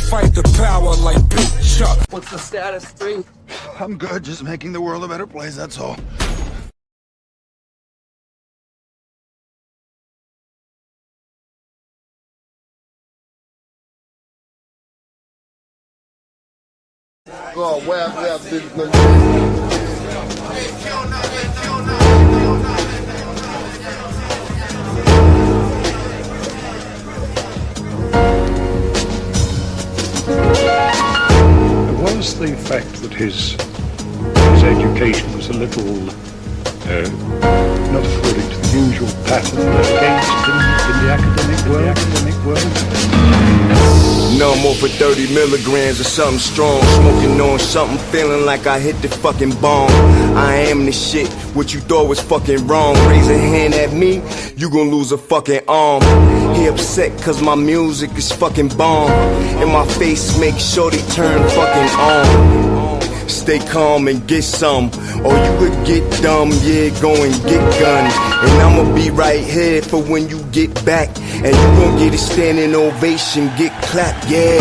fight the power like Big Chuck. What's the status, 3? I'm good, just making the world a better place, that's all. God, where this gonna There was the fact that his education was a little not according to the usual pattern against in the academic world. No more for 30 milligrams or something strong. Smoking on something, feeling like I hit the fucking bomb. I am the shit, what you thought was fucking wrong. Raise a hand at me, you gon' lose a fucking arm. He upset cause my music is fucking bomb. And my face make sure they turn fucking on. Stay calm and get some, or you could get dumb, yeah, go and get gun. And I'ma be right here for when you get back. And you gon' get a standing ovation, get clapped, yeah.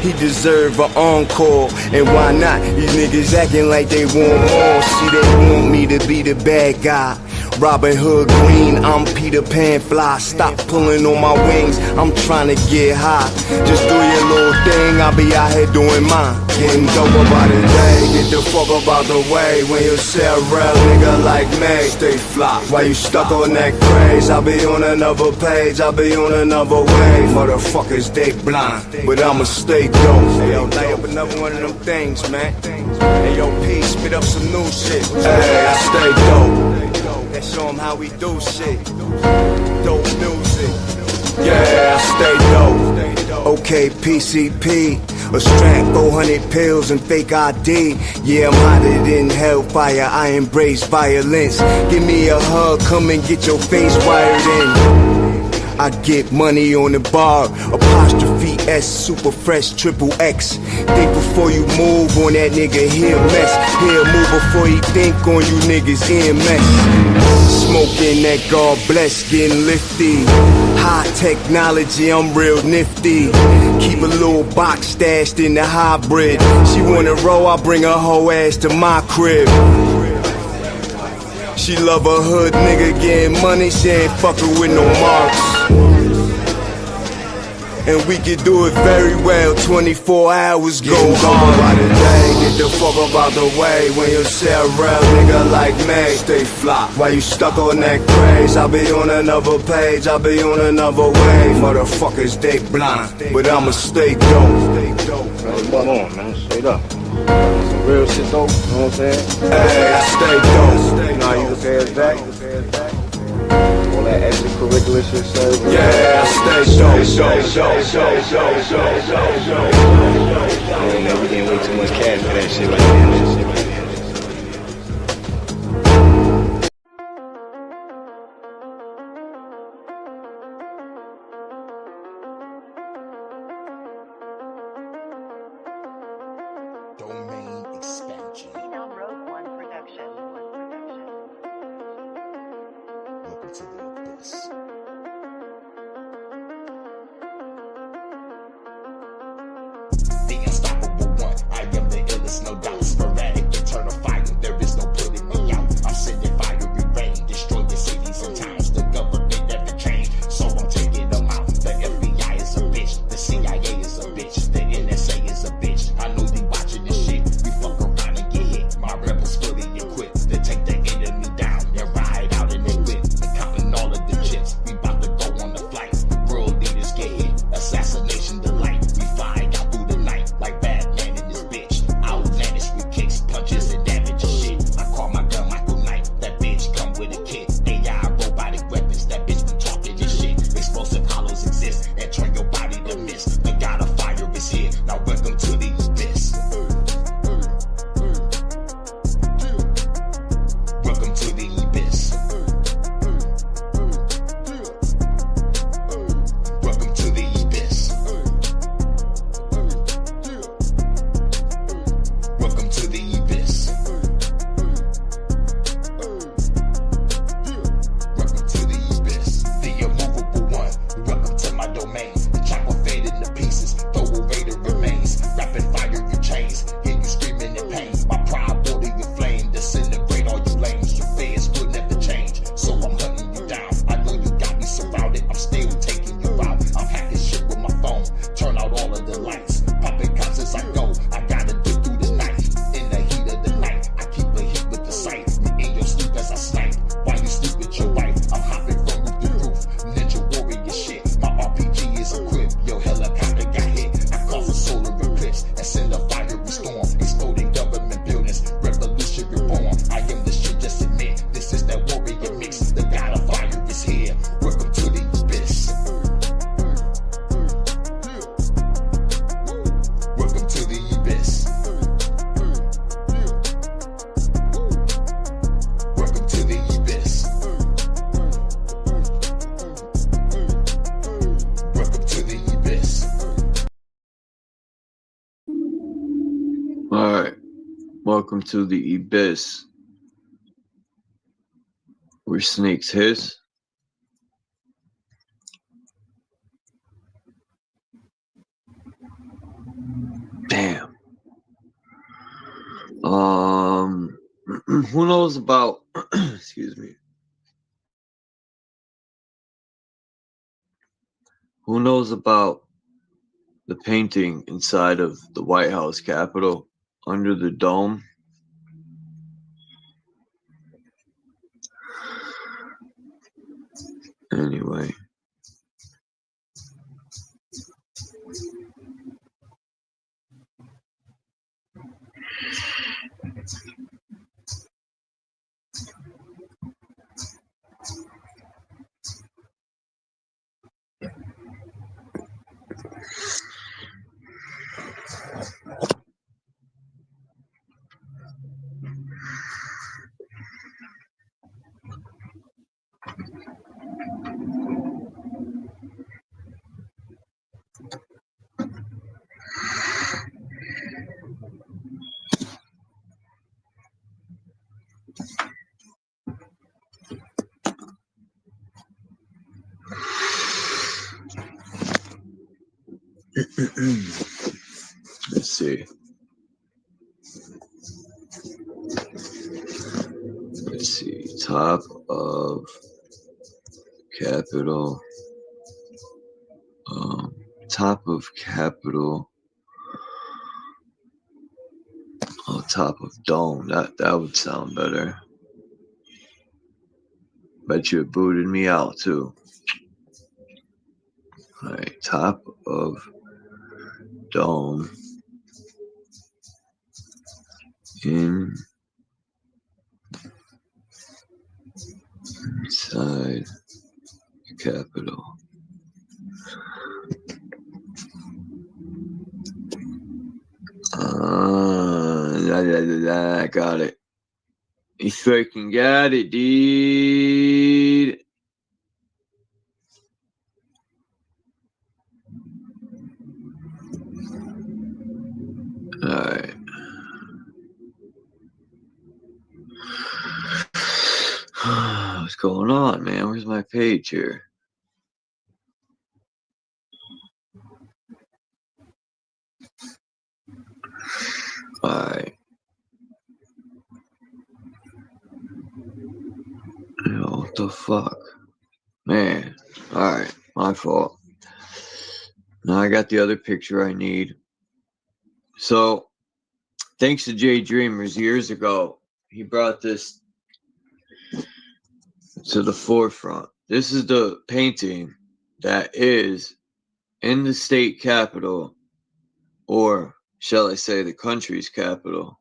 He deserve an encore, and why not? These niggas acting like they want more. See, they want me to be the bad guy. Robin Hood Green, I'm Peter Pan fly. Stop pulling on my wings, I'm trying to get high. Just do your little thing, I'll be out here doing mine. Getting dope about the day, get the fuck up out the way. When you say a real nigga like me, stay fly. Why you stuck on that craze? I'll be on another page, I'll be on another way. Motherfuckers, they blind, but I'ma stay dope. Hey yo, lay up another one of them things, man. Hey yo, P, spit up some new shit. Hey, I stay dope. And show them how we do shit. Dope music. Yeah, I stay dope. Okay, PCP. A strap, 400 pills and fake ID. Yeah, I'm hotter than hellfire. I embrace violence. Give me a hug, come and get your face wired in. I get money on the bar, apostrophe S, super fresh, triple X. Think before you move on that nigga, he'll mess. He'll move before he think on you niggas, EMS. Smoking that God bless, getting lifty. High technology, I'm real nifty. Keep a little box stashed in the hybrid. She wanna roll, I bring her whole ass to my crib. She love a hood nigga getting money, she ain't fucking with no marks. And we can do it very well, 24 hours go on. By the day, get the fuck up out the way. When you say a real nigga like me, stay fly. Why you stuck on that craze? I'll be on another page, I'll be on another way. Motherfuckers, they blind, but I'ma stay dope. Come on, man, straight up. Some real shit though, you know what I'm saying? Hey, I stay dope. You know how you look at that? All that extracurricular shit, sir. Yeah, I stay dope. Man, we getting way too much cash for that shit right now. Domain expansion. Road One Production. Welcome to the abyss. The unstoppable one. I am the illest, no doubt. Sporadic, eternal fire. There is no putting me out. I'm sending fiery rain, destroying cities and towns. The government never changed, so I'm taking them out. The FBI is a bitch. The CIA is a bitch. The NSA is a bitch. I know you watching this shit. We fuck around and get hit. My rebels fully equipped to take the enemy down and ride out in their whip. And counting all of the chips. We about to go on the flight. World leaders get hit. Assassination delight. We flying out through the night like Batman in this bitch. Outlandish with kicks, punches, and damage and shit. I call my gun Michael Knight. That bitch come with a kit. AI robotic weapons. That bitch be talking this shit. Explosive hollows exist and turn your body to mist. The god of fire is here. Now welcome to the abyss. Welcome to the abyss. Welcome to the abyss. Welcome to the abyss. Welcome to the abyss. The immovable one. Welcome to my domain. Welcome to the abyss, where snakes hiss. Damn. Who knows about? Excuse me. Who knows about the painting inside of the White House Capitol under the dome? Anyway. Let's see. Let's see. Top of Capitol. Top of Capitol. Oh, top of Dome. That would sound better. Bet you it booted me out too. Alright, top of Dome. Inside Capitol. I got it. You freaking got it, dude. Alright. What's going on, man? Where's my page here? Alright. What the fuck? Man. Alright. My fault. Now I got the other picture I need. So, thanks to Jay Dreamers years ago, he brought this to the forefront. This is the painting that is in the state capital, or shall I say the country's capital,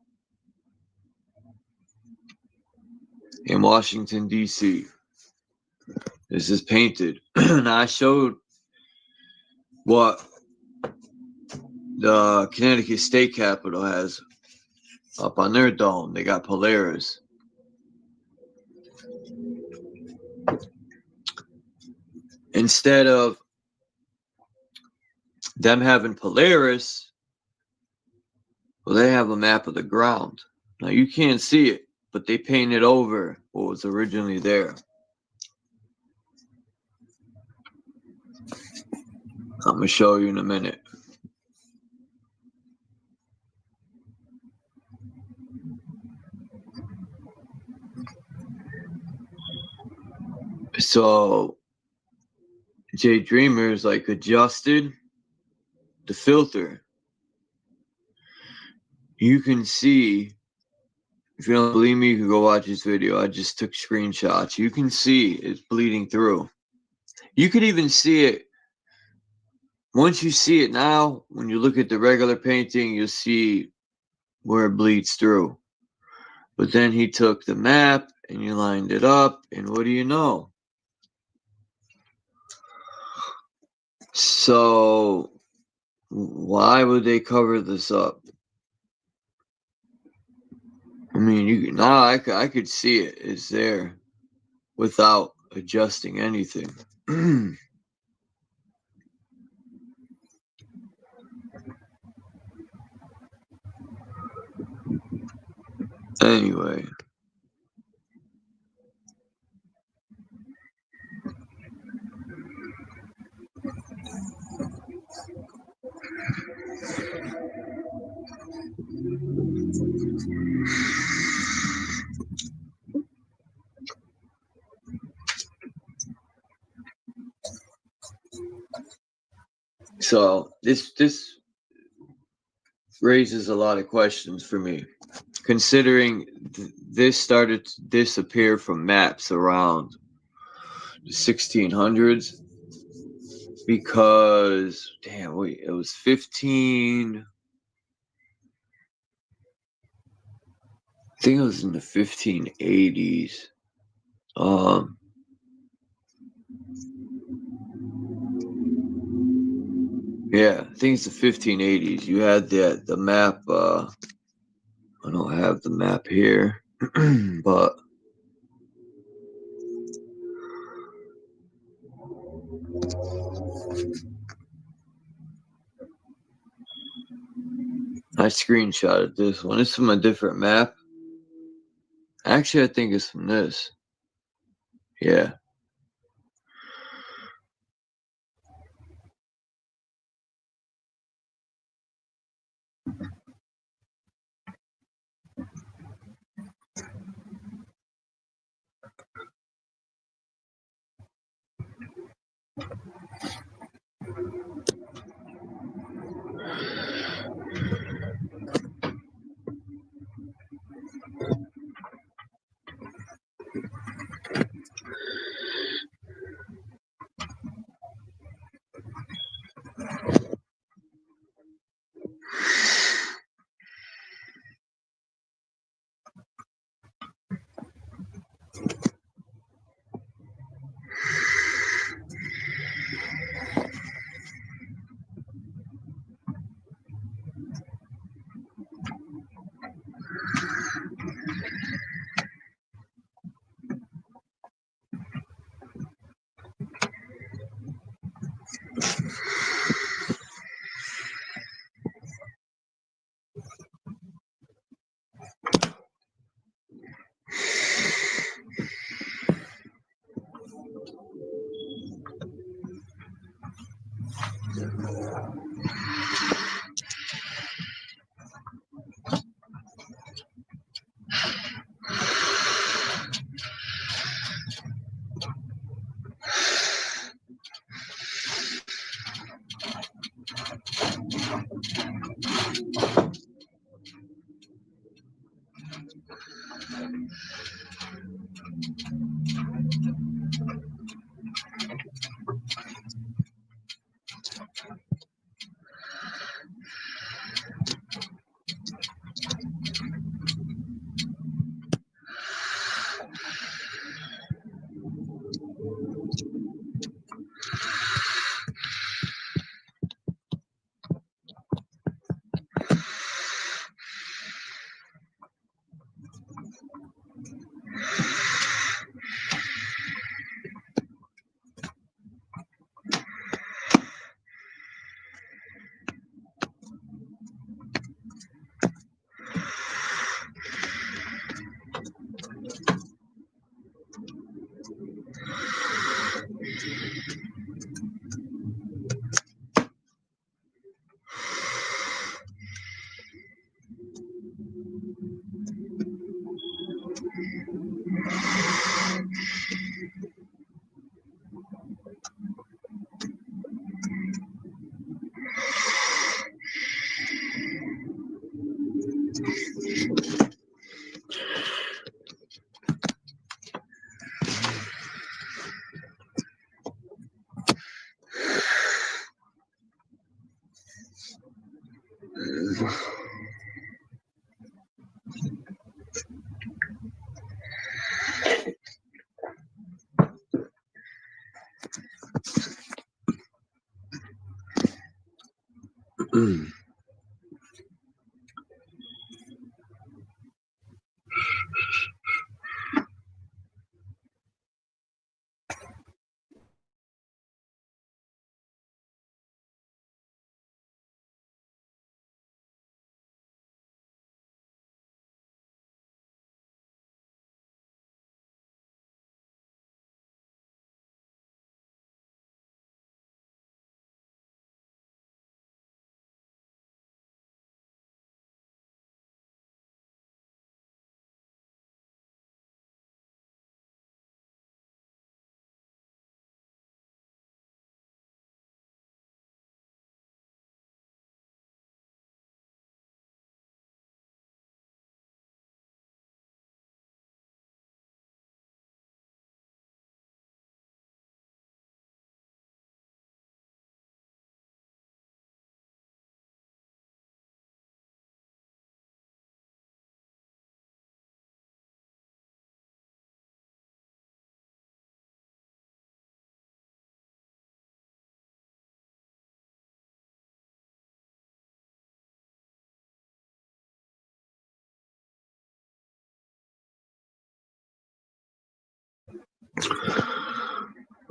in Washington, D.C. This is painted. Now I showed what the Connecticut State Capitol has up on their dome. They got Polaris. Instead of them having Polaris, well, they have a map of the ground. Now you can't see it, but they painted over what was originally there. I'm going to show you in a minute. So Jay Dreamers like adjusted the filter. You can see, if you don't believe me, you can go watch this video. I just took screenshots. You can see it's bleeding through. You could even see it. Once you see it now, when you look at the regular painting, you'll see where it bleeds through. But then he took the map and you lined it up, and what do you know? So why would they cover this up? I mean, I could see it. It's there without adjusting anything. Anyway. So this raises a lot of questions for me, considering this started to disappear from maps around the 1600s, because damn, wait, it was 15. I think it was in the 1580s. Yeah, I think it's the 1580s. You had the map. I don't have the map here, but I screenshotted this one. It's from a different map. Actually, I think it's from this. Yeah.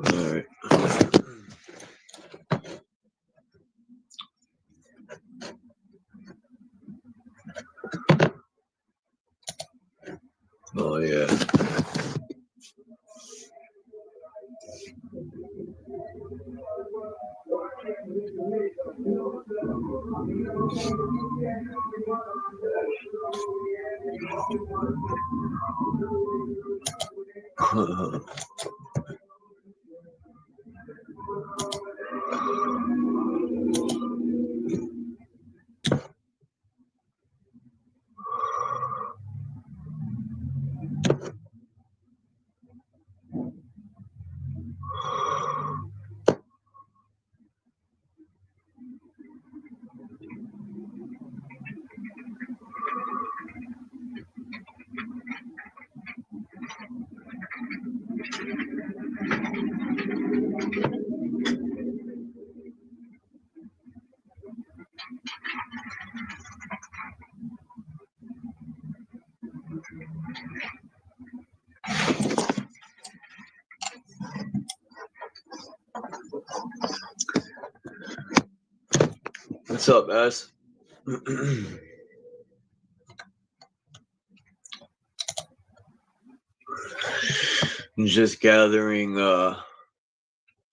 All right. Oh yeah. What's up, S? I'm just gathering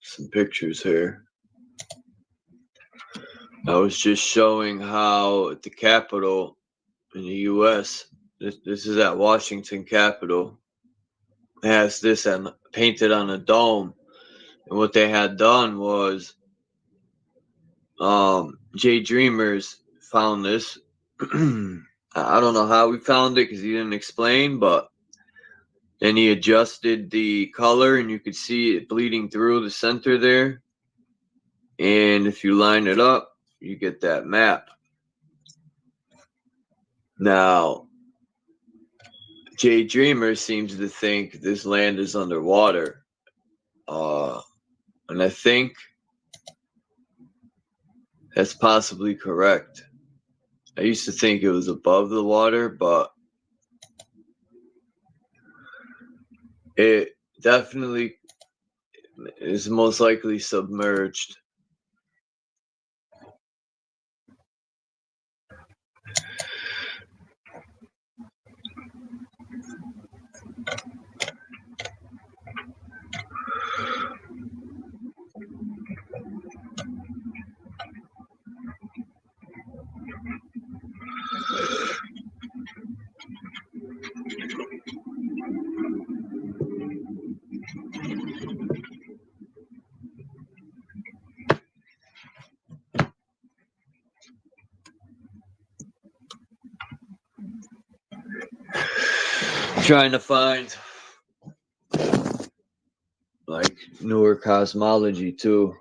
some pictures here. I was just showing how at the Capitol in the U.S., this is at Washington Capitol, it has this painted on a dome. And what they had done was Jay Dreamers found this. I don't know how we found it because he didn't explain, but then he adjusted the color and you could see it bleeding through the center there. And if you line it up, you get that map. Now, Jay Dreamer seems to think this land is underwater. And I think that's possibly correct. I used to think it was above the water, but it definitely is most likely submerged. Trying to find like newer cosmology too.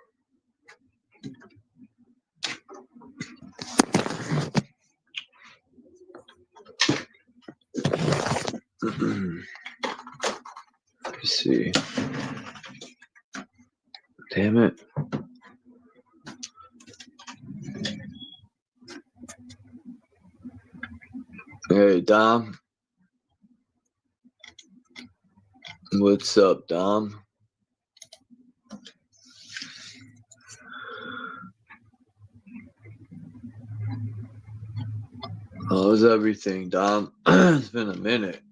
Let's see. Damn it. Hey, Dom. What's up, Dom? How's everything, Dom? It's been a minute.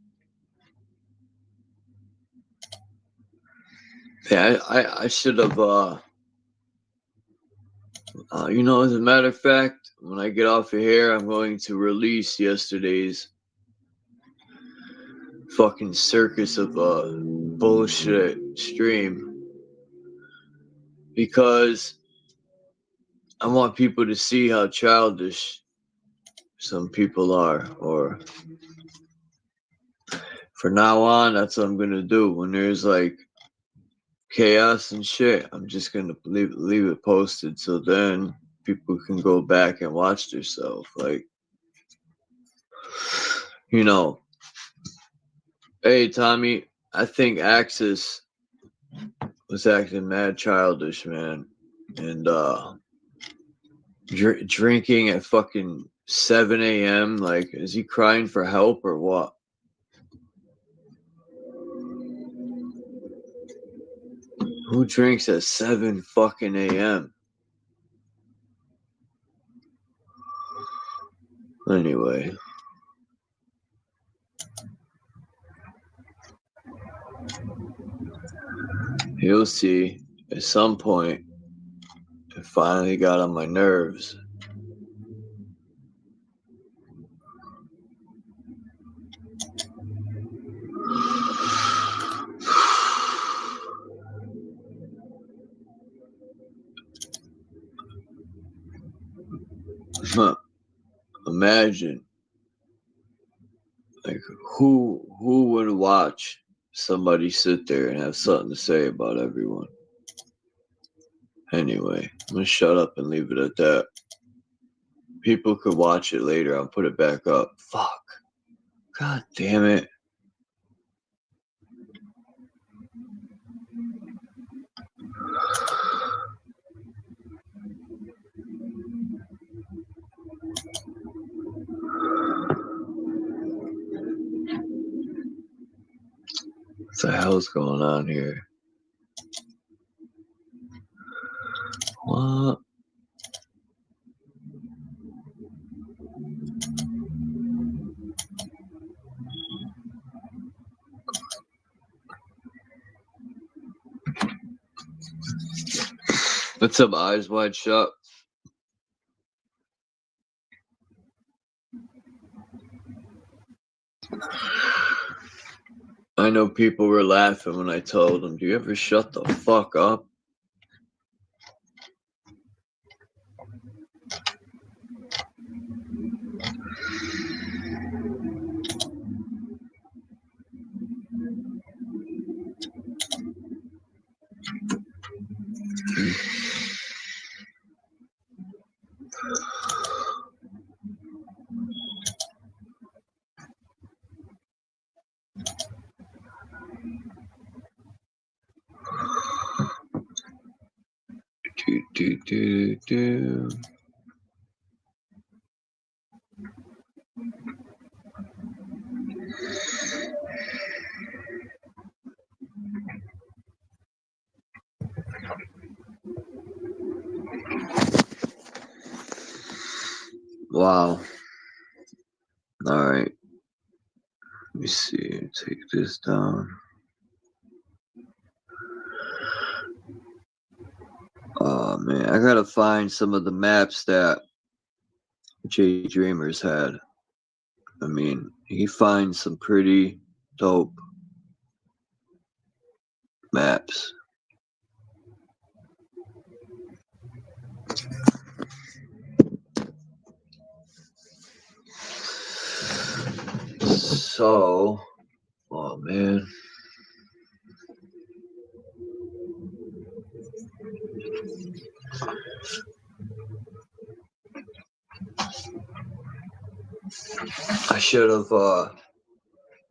Yeah, I should have, you know, as a matter of fact, when I get off of here, I'm going to release yesterday's fucking circus of bullshit stream because I want people to see how childish some people are, or for now on, that's what I'm gonna do. When there's like chaos and shit, I'm just gonna leave it posted so then people can go back and watch themselves. Like, you know, hey Tommy, I think Axis was acting mad childish, man, and drinking at fucking 7 a.m. Like, is he crying for help or what? Who drinks at 7 fucking a.m.? Anyway. You'll see, at some point, it finally got on my nerves. Imagine, like, who would watch somebody sit there and have something to say about everyone? Anyway, I'm gonna shut up and leave it at that. People could watch it later. I'll put it back up. Fuck. God damn it. What the hell's going on here? What? What's up, Eyes Wide Shut? I know people were laughing when I told them, do you ever shut the fuck up? Do. Wow. All right. Let me see. Take this down. Oh man, I gotta find some of the maps that J Dreamers had. I mean, he finds some pretty dope maps. So, oh man. I should have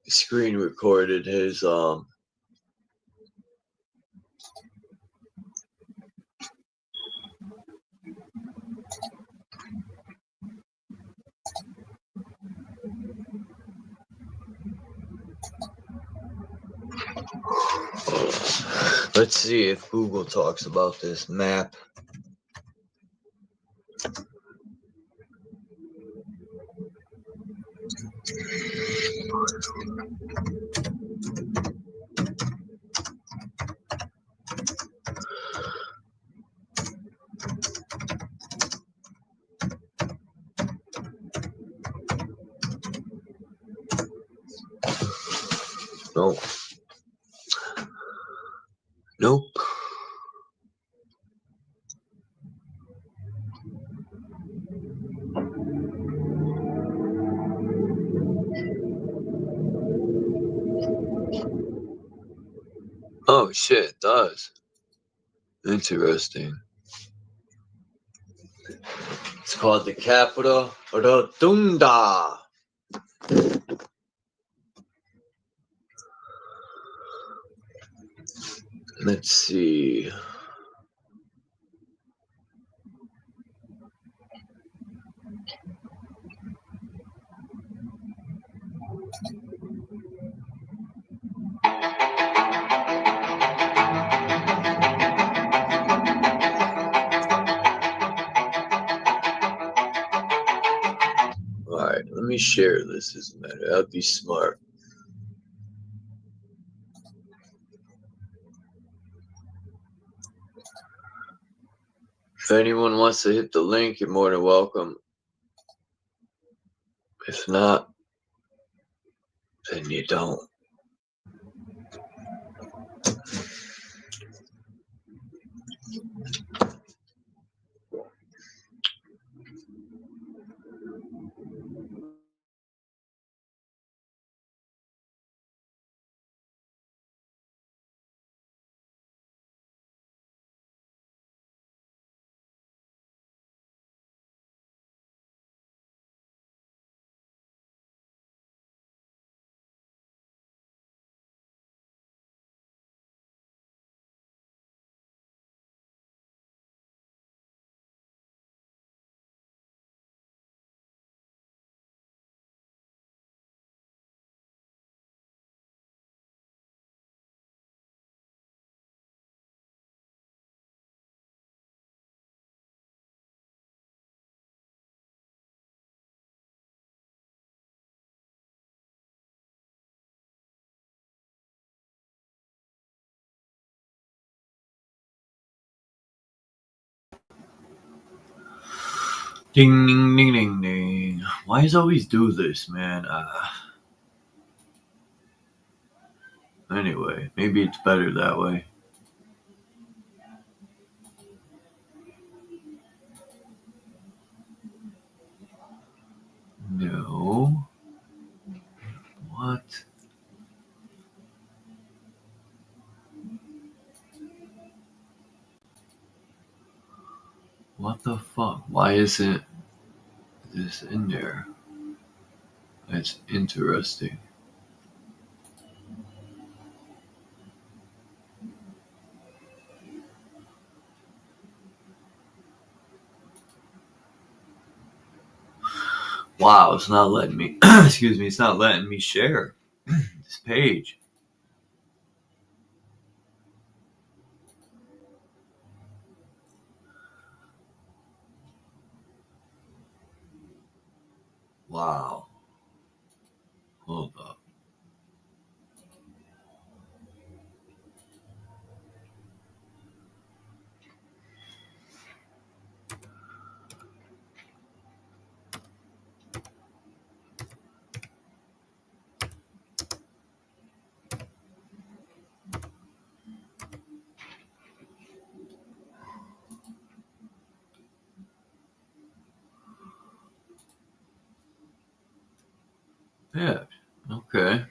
screen recorded his let's see if Google talks about this map. Nope. Nope. Oh shit, it does. Interesting. It's called the Capitol Rotunda. Let's see. Let me share this as a matter. That'd be smart. If anyone wants to hit the link, you're more than welcome. If not, then you don't. Ding, ding, ding, ding, ding. Why does it always do this, man? Anyway, maybe it's better that way. No. What? What the fuck? Why isn't this in there? That's interesting. Wow, it's not letting me, excuse me, it's not letting me share this page. Wow. Hold up. Yeah. Okay.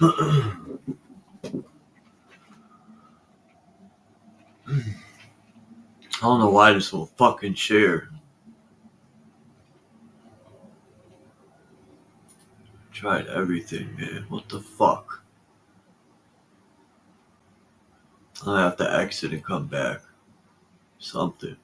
I don't know why this will fucking share. Tried everything, man. What the fuck? I have to exit and come back. Something.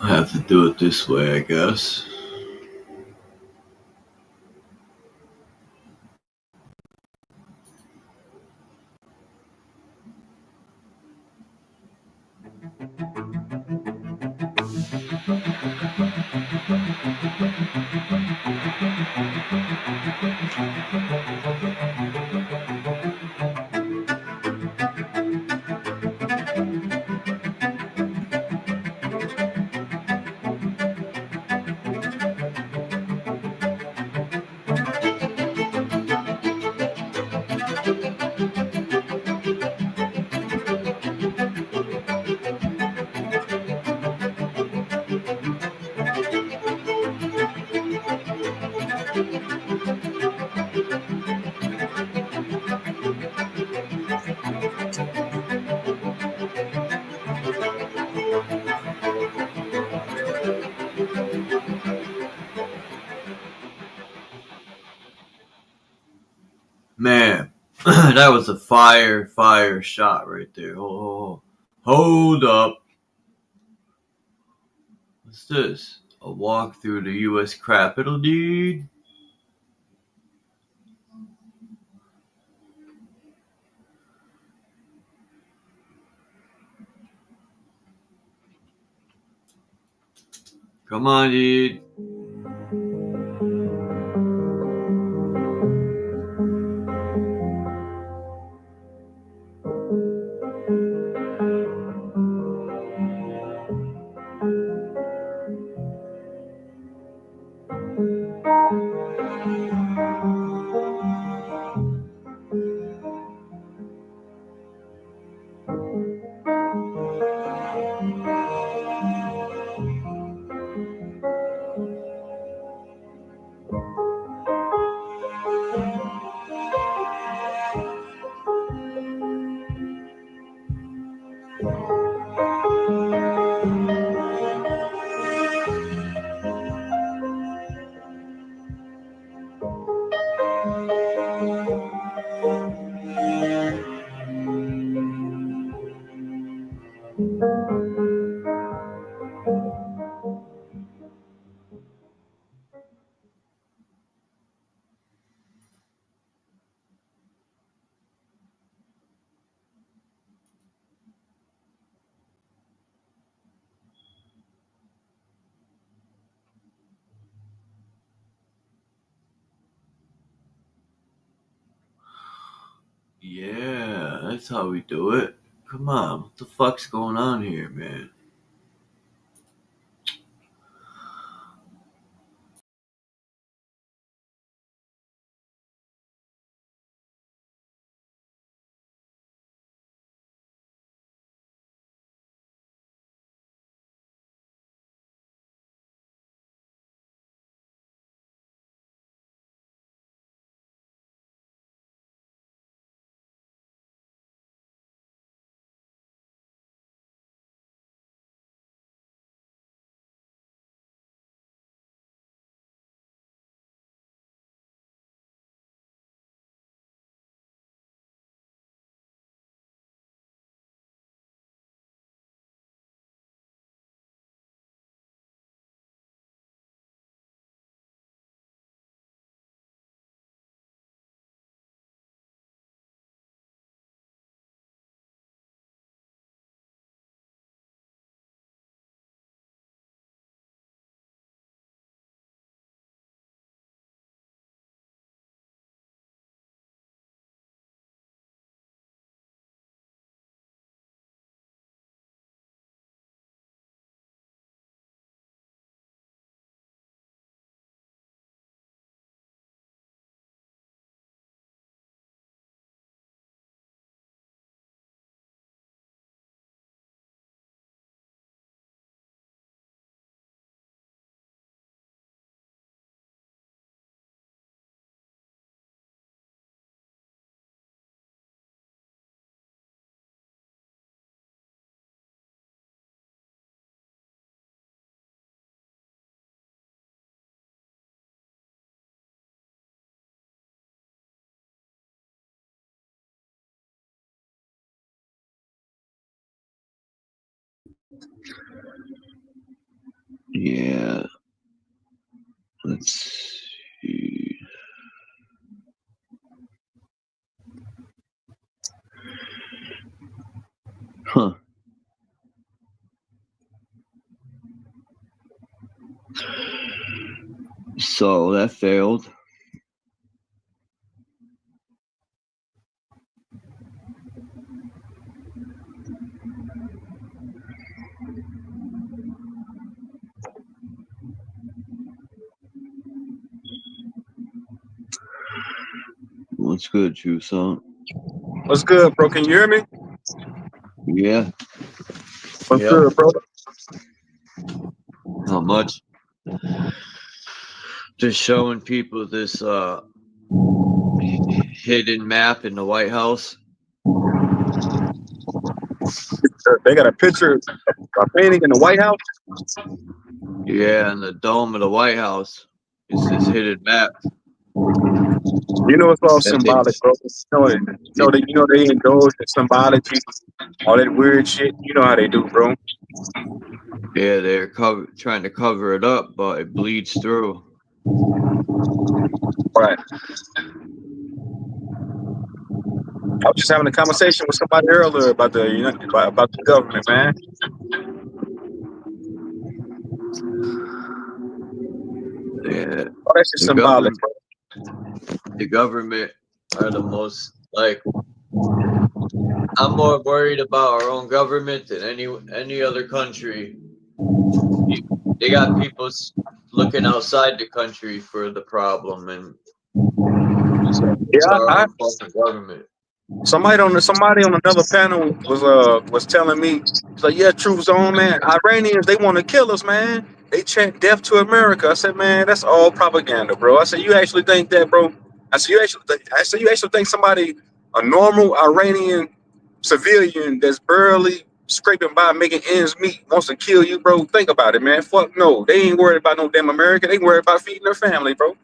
I have to do it this way, I guess. Man, that was a fire shot right there. Hold up. What's this? A walk through the U.S. Capitol, dude? Come on, dude. Yeah, that's how we do it. Come on, what the fuck's going on here, man? Yeah. Let's see. Huh. So that failed. What's good, Juice? What's good, bro? Can you hear me? Yeah. What's Yep. good, bro? Not much. Just showing people this hidden map in the White House. They got a picture, a painting in the White House. Yeah, and the dome of the White House is this hidden map. You know it's all That they, symbolic, bro. You know they indulge in symbology, all that weird shit. You know how they do, bro. yeah, they're trying to cover it up, but it bleeds through. Right. I was just having a conversation with somebody earlier about the about the government, man. Yeah, All that's just symbolic, bro. the government are the most like. I'm more worried about our own government than any other country. They got people looking outside the country for the problem, and it's Yeah, our own fucking government. somebody on another panel was telling me, it's like, yeah, Truth Zone, man. Iranians, they want to kill us, man. They chant death to America. I said, man, that's all propaganda, bro. I said, you actually think that, bro? I said, you actually think somebody, a normal Iranian civilian that's barely scraping by making ends meet wants to kill you, bro? Think about it, man. Fuck no. They ain't worried about no damn America. They worried about feeding their family, bro.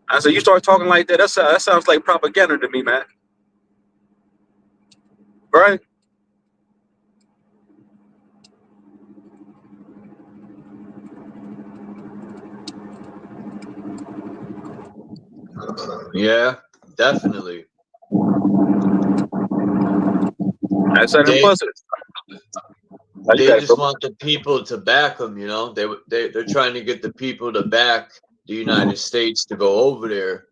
I said, you start talking like that, that sounds like propaganda to me, man. Right? Yeah, definitely. That's an positive. They just want the people to back them, you know. They're trying to get the people to back the United States to go over there.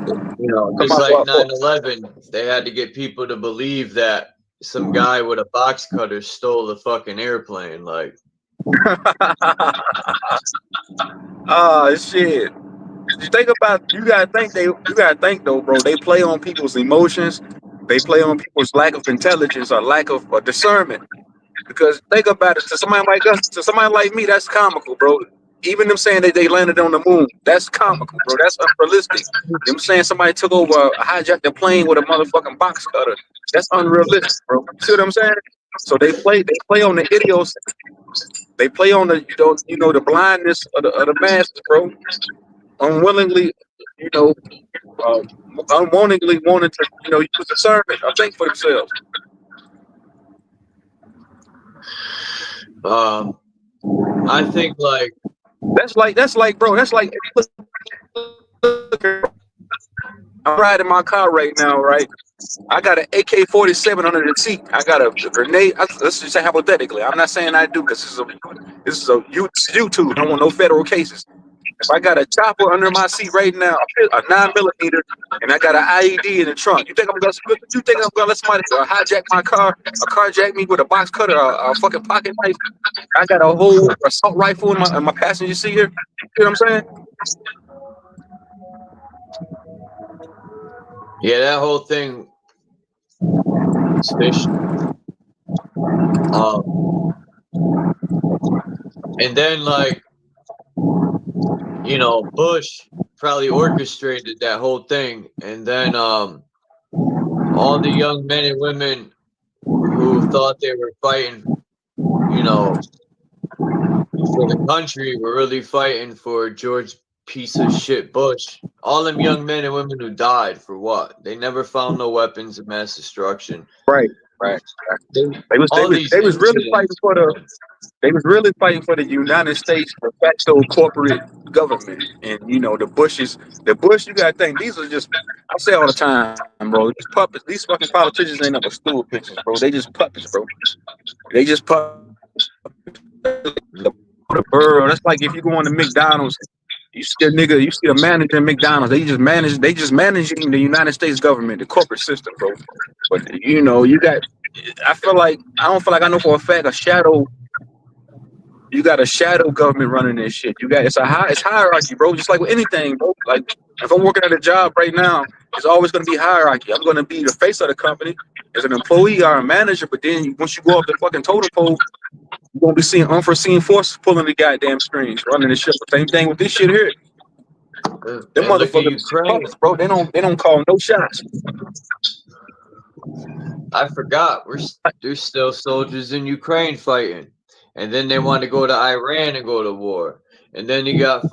You know, just like 9/11, they had to get people to believe that some guy with a box cutter stole the fucking airplane. Like, Shit. You think about you gotta think though, bro. They play on people's emotions. They play on people's lack of intelligence or lack of discernment. Because think about it, to somebody like us, to somebody like me, that's comical, bro. Even them saying that they landed on the moon, that's comical, bro. That's unrealistic. Them saying somebody took over, hijacked the plane with a motherfucking box cutter, that's unrealistic, bro. You see what I'm saying? So they play on the idiots. They play on the the blindness of the masses, bro. Unwillingly, you know, uh, unwantingly wanting to, use discernment or think for themselves. I think That's like, bro. That's like, I'm riding my car right now, right? I got an AK-47 under the seat. I got a grenade. Let's just say hypothetically. I'm not saying I do because this is a YouTube. I don't want no federal cases. If I got a chopper under my seat right now, a 9mm, and I got an IED in the trunk, you think I'm gonna let somebody hijack my car, or carjack me with a box cutter, or a fucking pocket knife? I got a whole assault rifle in my passenger seat here. You know what I'm saying? yeah, that whole thing is fishy. And then Bush probably orchestrated that whole thing, and then all the young men and women who thought they were fighting, for the country were really fighting for George piece of shit Bush. All them young men and women who died for what? They never found no weapons of mass destruction. Right. They All these was really fighting incidents. for the United States de facto corporate government. And you know, the Bush, you gotta think these are just, I say all the time, bro, these puppets, these fucking politicians ain't nothing but stool pictures, bro. They just puppets, bro. They just puppets. The borough. That's like if you go on to McDonald's, you see a nigga, you see a manager in McDonald's. They just managing the United States government, the corporate system, bro. But you know, I don't feel like I know for a fact you got a shadow government running this shit. It's hierarchy, bro. Just like with anything, bro. Like if I'm working at a job right now, it's always gonna be hierarchy. I'm gonna be the face of the company as an employee or a manager, but then once you go up the fucking totem pole, you're gonna be seeing unforeseen forces pulling the goddamn strings, running the shit. Same thing with this shit here. Them And look at motherfuckers Ukraine. puppets, bro. They don't call no shots. I forgot. There's still soldiers in Ukraine fighting. And then they want to go to Iran and go to war. And then you got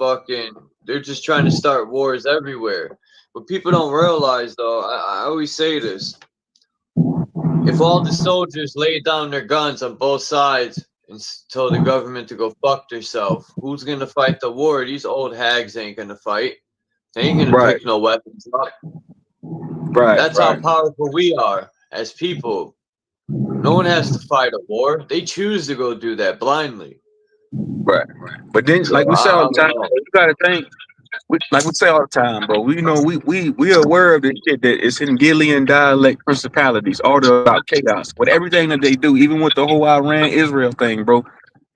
they're just trying to start wars everywhere. But people don't realize, though, I always say this. If all the soldiers laid down their guns on both sides and told the government to go fuck themselves, who's going to fight the war? These old hags ain't going to fight. They ain't going to pick no weapons up. That's how powerful we are as people. No one has to fight a war. They choose to go do that blindly. Right. But then, like we say all the time, you gotta think. Like we say all the time, bro. We know we are aware of this shit that it's Hegelian dialect principalities, order about chaos. With everything that they do, even with the whole Iran-Israel thing, bro,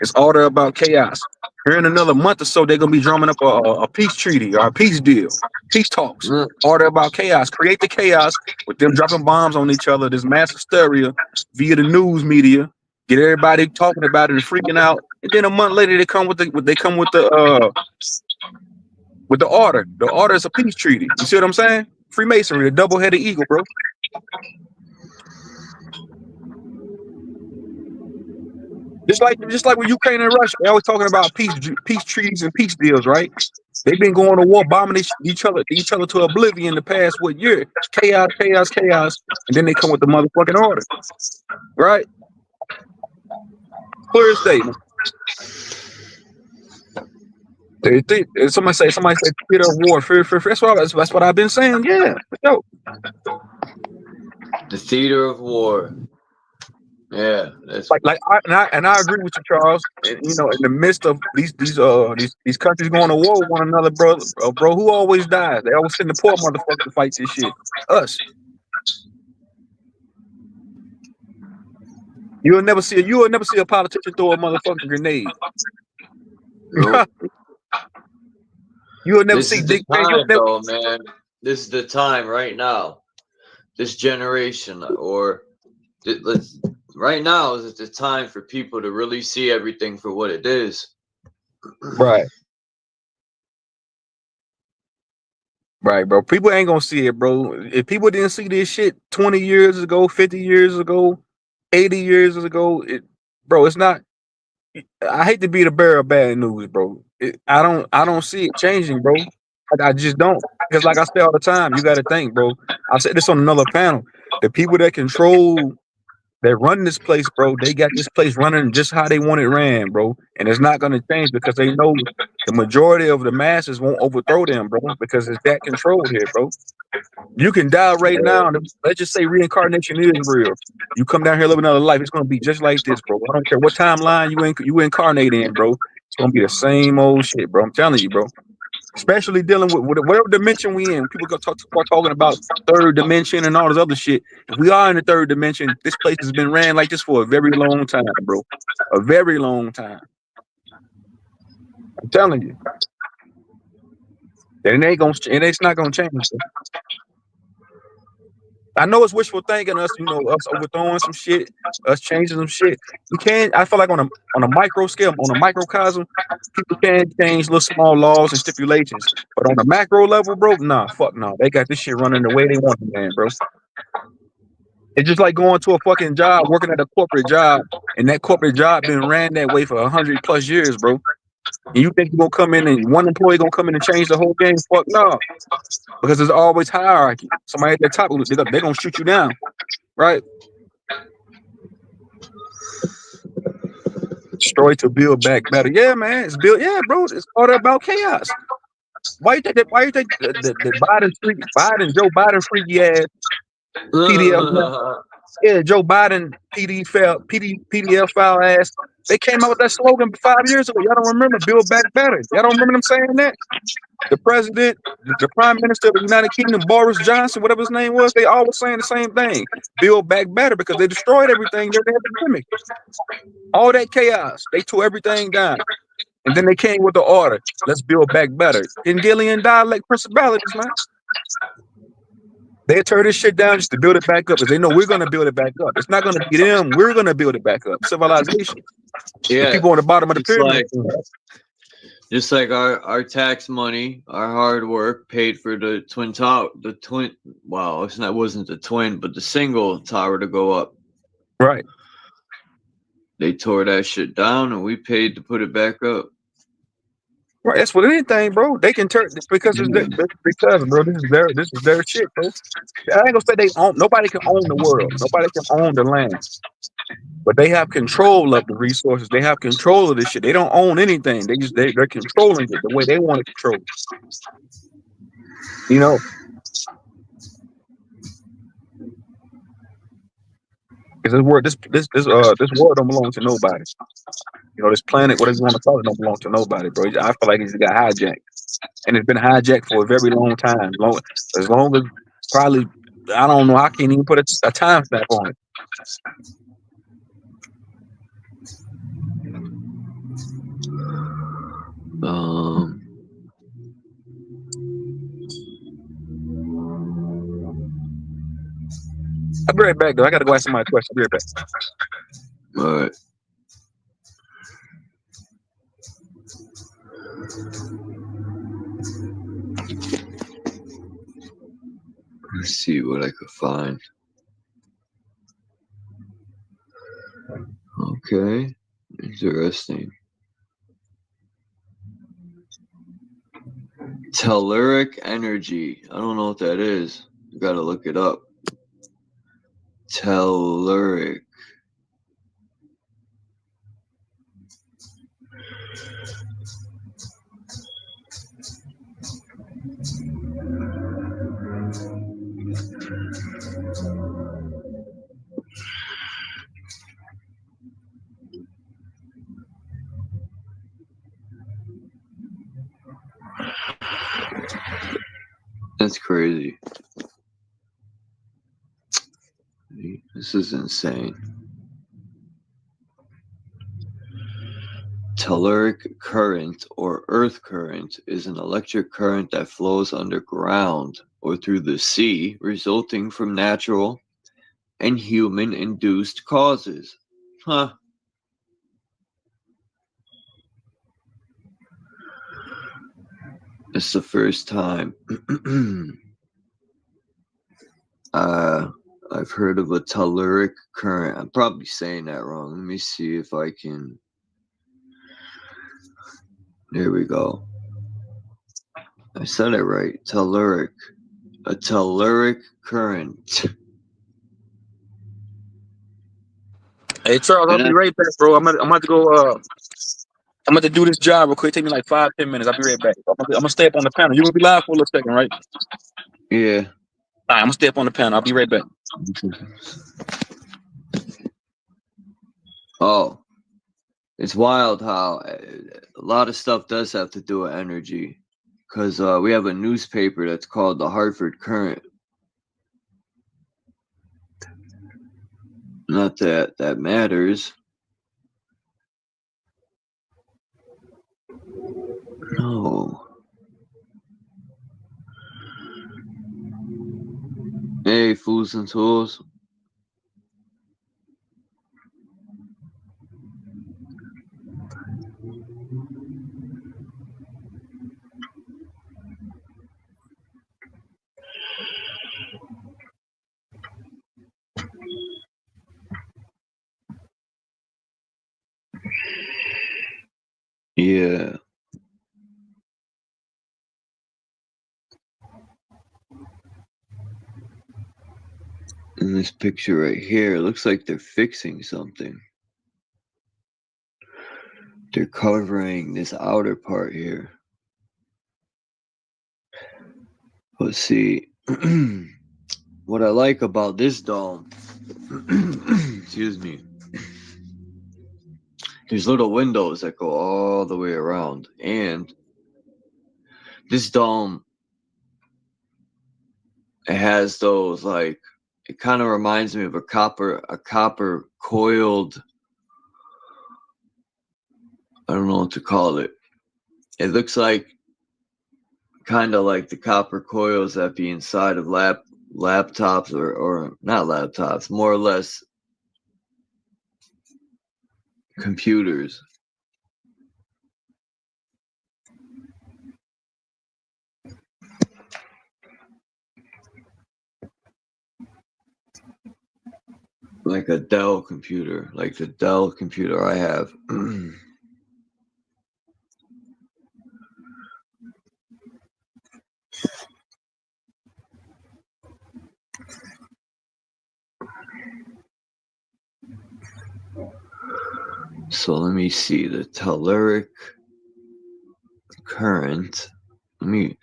it's order about chaos. Here in another month or so, they're gonna be drumming up a peace treaty or a peace deal, peace talks. Order about chaos. Create the chaos with them dropping bombs on each other. This mass hysteria via the news media. Get everybody talking about it and freaking out. And then a month later, they come with the order. The order is a peace treaty. You see what I'm saying? Freemasonry, the double-headed eagle, bro. Just like with Ukraine and Russia, they always talking about peace treaties and peace deals, right? They've been going to war, bombing each other to oblivion the past year? Chaos, and then they come with the motherfucking order, right? Clear statement. Somebody say theater of war, fear. That's what I've been saying. Yeah, no. The theater of war. Yeah, that's I agree with you, Charles. And, you know, in the midst of these countries going to war with one another, bro, who always dies? They always send the poor motherfucker to fight this shit. Us. You'll never see a politician throw a motherfucking grenade. nope. You'll never This see is the time, though, man. This is the time right now. This generation, right now is the time for people to really see everything for what it is. Right, bro. People ain't gonna see it, bro. If people didn't see this shit 20 years ago, 50 years ago, 80 years ago, it's not. I hate to be the bearer of bad news, bro. I don't see it changing, bro. I just don't. Because like I say all the time, you got to think, bro. I said this on another panel. The people that run this place, bro, they got this place running just how they want it ran, bro. And it's not going to change because they know the majority of the masses won't overthrow them, bro, because it's that controlled here, bro. You can die right now. And let's just say reincarnation is real. You come down here, live another life. It's going to be just like this, bro. I don't care what timeline you incarnate in, bro. It's going to be the same old shit, bro. I'm telling you, bro. Especially dealing with whatever dimension we in. People start talking about third dimension and all this other shit. If we are in the third dimension, this place has been ran like this for a very long time, bro. A very long time. I'm telling you. And it's not gonna change. Bro. I know it's wishful thinking, us overthrowing some shit, us changing some shit. We can't. I feel like on a micro scale, on a microcosm, people can change little small laws and stipulations. But on the macro level, bro, nah, fuck no. They got this shit running the way they want it, man, bro. It's just like going to a fucking job, working at a corporate job, and that corporate job been ran that way for 100+ years, bro. And you think you're gonna come in and one employee gonna come in and change the whole game? Fuck no. Because there's always hierarchy. Somebody at the top, they're gonna shoot you down, right? Destroy to build back better. Yeah, man, it's built. Yeah, bro, it's all about chaos. Why you think that? Why you think the Joe Biden freaky ass PDF? Yeah, Joe Biden PDF file ass. They came out with that slogan 5 years ago. Y'all don't remember? Build back better. Y'all don't remember them saying that? The president, the prime minister of the United Kingdom, Boris Johnson, whatever his name was, they all were saying the same thing. Build back better because they destroyed everything during the epidemic. All that chaos. They tore everything down. And then they came with the order. Let's build back better. Hungarian dialect principalities, man. They tear this shit down just to build it back up because they know we're going to build it back up. It's not going to be them. We're going to build it back up. Civilization. Yeah. The people on the bottom of the pyramid. Just like our tax money, our hard work paid for the twin tower, well, it wasn't the twin, but the single tower to go up. Right. They tore that shit down and we paid to put it back up. Right. That's what anything, bro. They can turn because bro, this is their shit, bro. I ain't gonna say they own. Nobody can own the world. Nobody can own the land. But they have control of the resources. They have control of this shit. They don't own anything. They're controlling it the way they want to control it. You know. Because this world don't belong to nobody. You know, this planet, whatever you want to call it, don't belong to nobody, bro. I feel like it's got hijacked. And it's been hijacked for a very long time. As long as probably, I don't know, I can't even put a time stamp on it. I'll be right back, though. I got to go ask somebody a question. I'll be right back. All right. Let's see what I could find. Okay. Interesting. Telluric energy. I don't know what that is. You gotta look it up. Telluric. That's crazy. This is insane. Telluric current or earth current is an electric current that flows underground or through the sea, resulting from natural and human-induced causes. Huh. It's the first time I've heard of a telluric current. I'm probably saying that wrong. Let me see if I can. There we go. I said it right. Telluric. A telluric current. Hey, Charles, I'll be right back, bro. I'm about to go. I'm about to do this job real quick. Take me like 5-10 minutes. I'll be right back. I'm gonna stay up on the panel. You're gonna be live for a little second, right? Yeah. All right, I'm gonna stay up on the panel. I'll be right back. Oh, it's wild how a lot of stuff does have to do with energy. Because we have a newspaper that's called the Hartford Current. Not that that matters. No. Hey, fools and tools. Yeah. In this picture right here, it looks like they're fixing something. They're covering this outer part here. Let's see. What I like about this dome, excuse me, there's little windows that go all the way around. And this dome, it has those, like, it kind of reminds me of a copper coiled, I don't know what to call it. It looks like kind of like the copper coils that be inside of laptops or not laptops, more or less computers. Like a Dell computer, like the Dell computer I have. So let me see the telluric current. Let me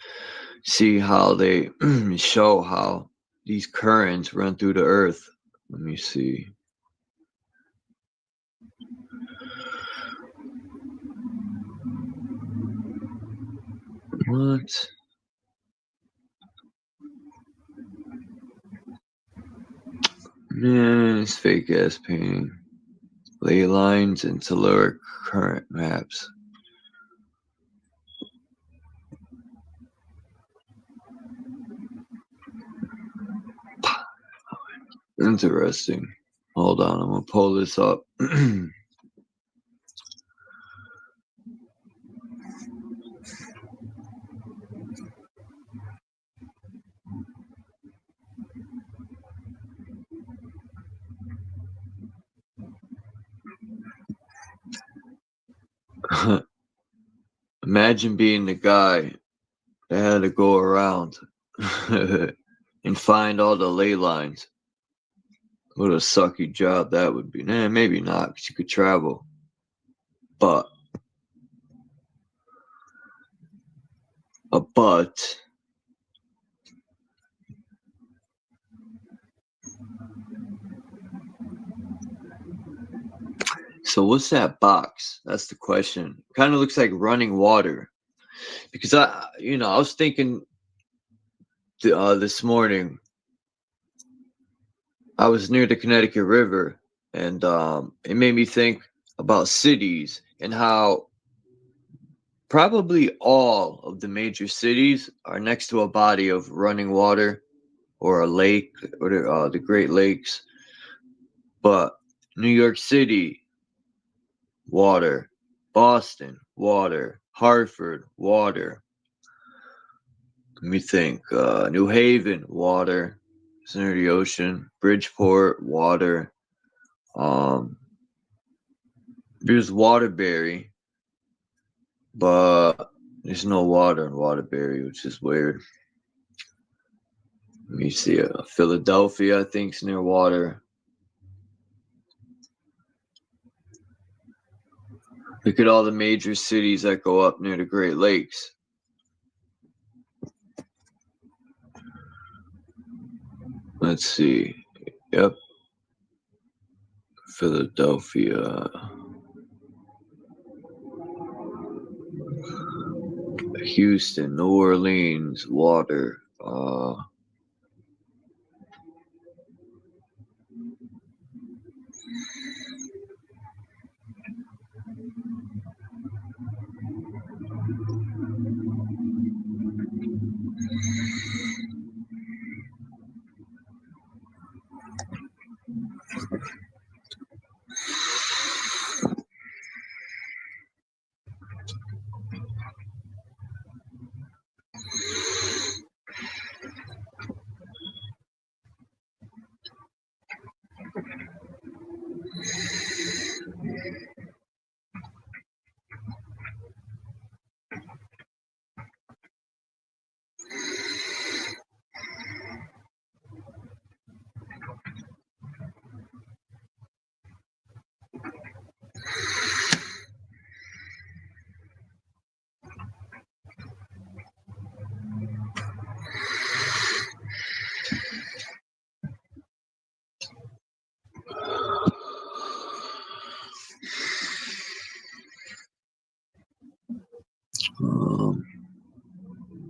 see how they show how these currents run through the earth. Let me see. What? Man, it's fake ass painting. Ley lines and telluric current maps. Interesting. Hold on, I'm gonna pull this up. Imagine being the guy that had to go around and find all the ley lines. What a sucky job that would be. Nah, maybe not, because you could travel. But so what's that box? That's the question. Kind of looks like running water. Because I was thinking this morning, I was near the Connecticut River, and it made me think about cities and how probably all of the major cities are next to a body of running water or a lake or the Great Lakes. But New York City, water. Boston, water. Hartford, water. Let me think. New Haven, water. It's near the ocean. Bridgeport, water. There's Waterbury, but there's no water in Waterbury, which is weird. Let me see. Philadelphia, I think, is near water. Look at all the major cities that go up near the Great Lakes. Let's see. Yep. Philadelphia. Houston, New Orleans, water.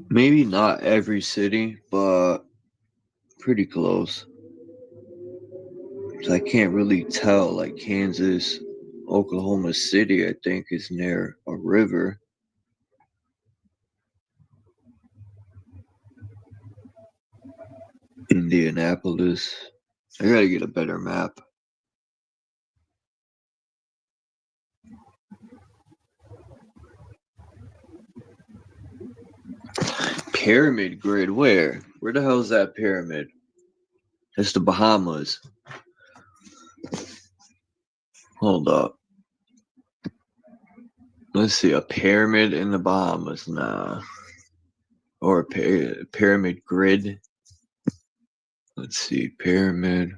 Maybe not every city, but pretty close. So I can't really tell. Like Kansas, Oklahoma City, I think is near a river. Indianapolis. I gotta get a better map. Pyramid grid, where? Where the hell is that pyramid? It's the Bahamas. Hold up. Let's see, a pyramid in the Bahamas. Nah. Or a pyramid grid. Let's see, pyramid.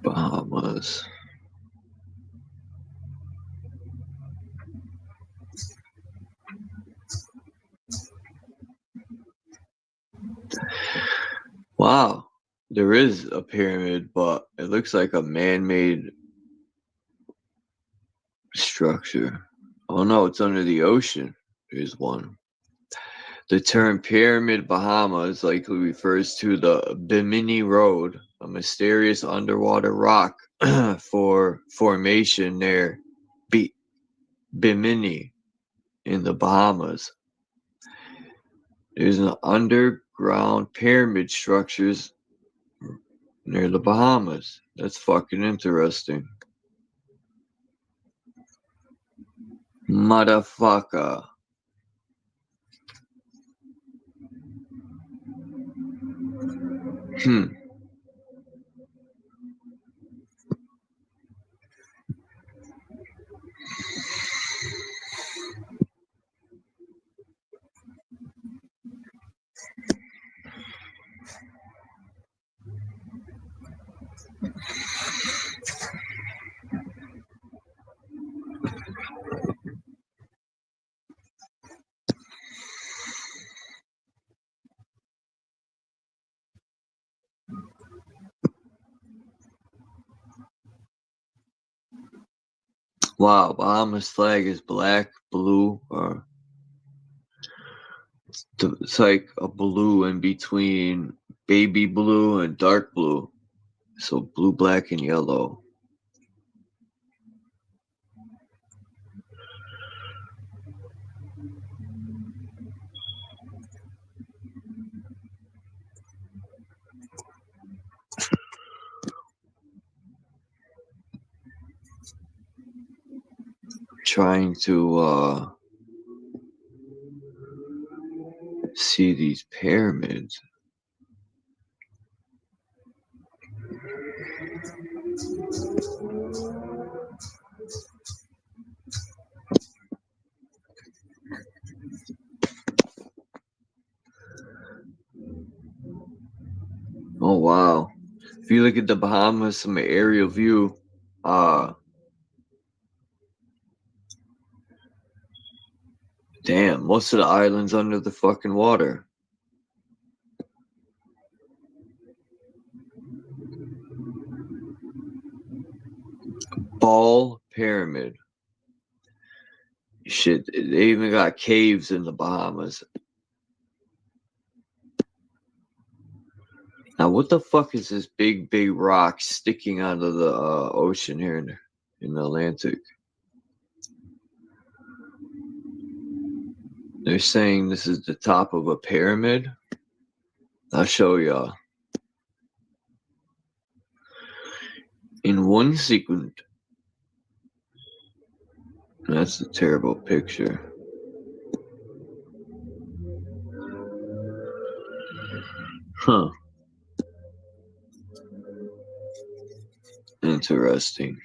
Bahamas. Wow, there is a pyramid, but it looks like a man-made structure. Oh no, it's under the ocean. There's one. The term Pyramid Bahamas likely refers to the Bimini Road, a mysterious underwater rock formation near Bimini in the Bahamas. There's an underground pyramid structures near the Bahamas. That's fucking interesting. Motherfucker. Wow, Bahamas flag is black, blue, or it's like a blue in between baby blue and dark blue. So blue, black, and yellow. Trying to see these pyramids. Oh wow. If you look at the Bahamas from an aerial view, damn, most of the islands under the fucking water. Ball Pyramid. Shit, they even got caves in the Bahamas. Now, what the fuck is this big rock sticking out of the ocean here in the Atlantic? They're saying this is the top of a pyramid. I'll show y'all. In one sequence. That's a terrible picture. Huh. Interesting.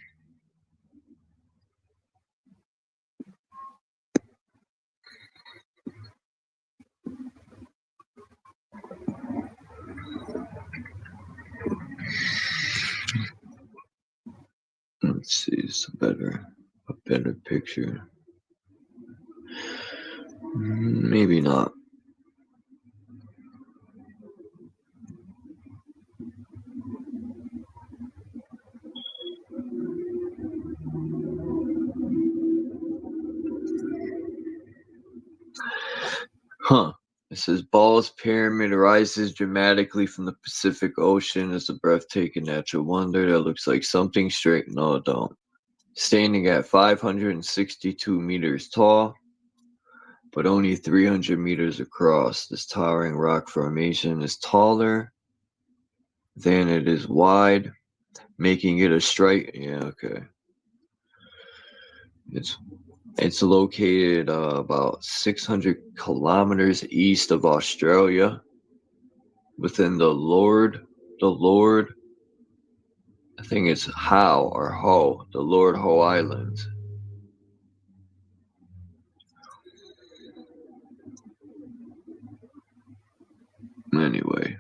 Let's see, it's a better picture. Maybe not. Huh. It says Ball's Pyramid rises dramatically from the Pacific Ocean as a breathtaking natural wonder that looks like something straight. No, it don't. Standing at 562 meters tall, but only 300 meters across, this towering rock formation is taller than it is wide, making it a strike. Yeah, okay. It's located about 600 kilometers east of Australia, within the Lord, I think it's Howe or Ho, the Lord Howe Islands. Anyway.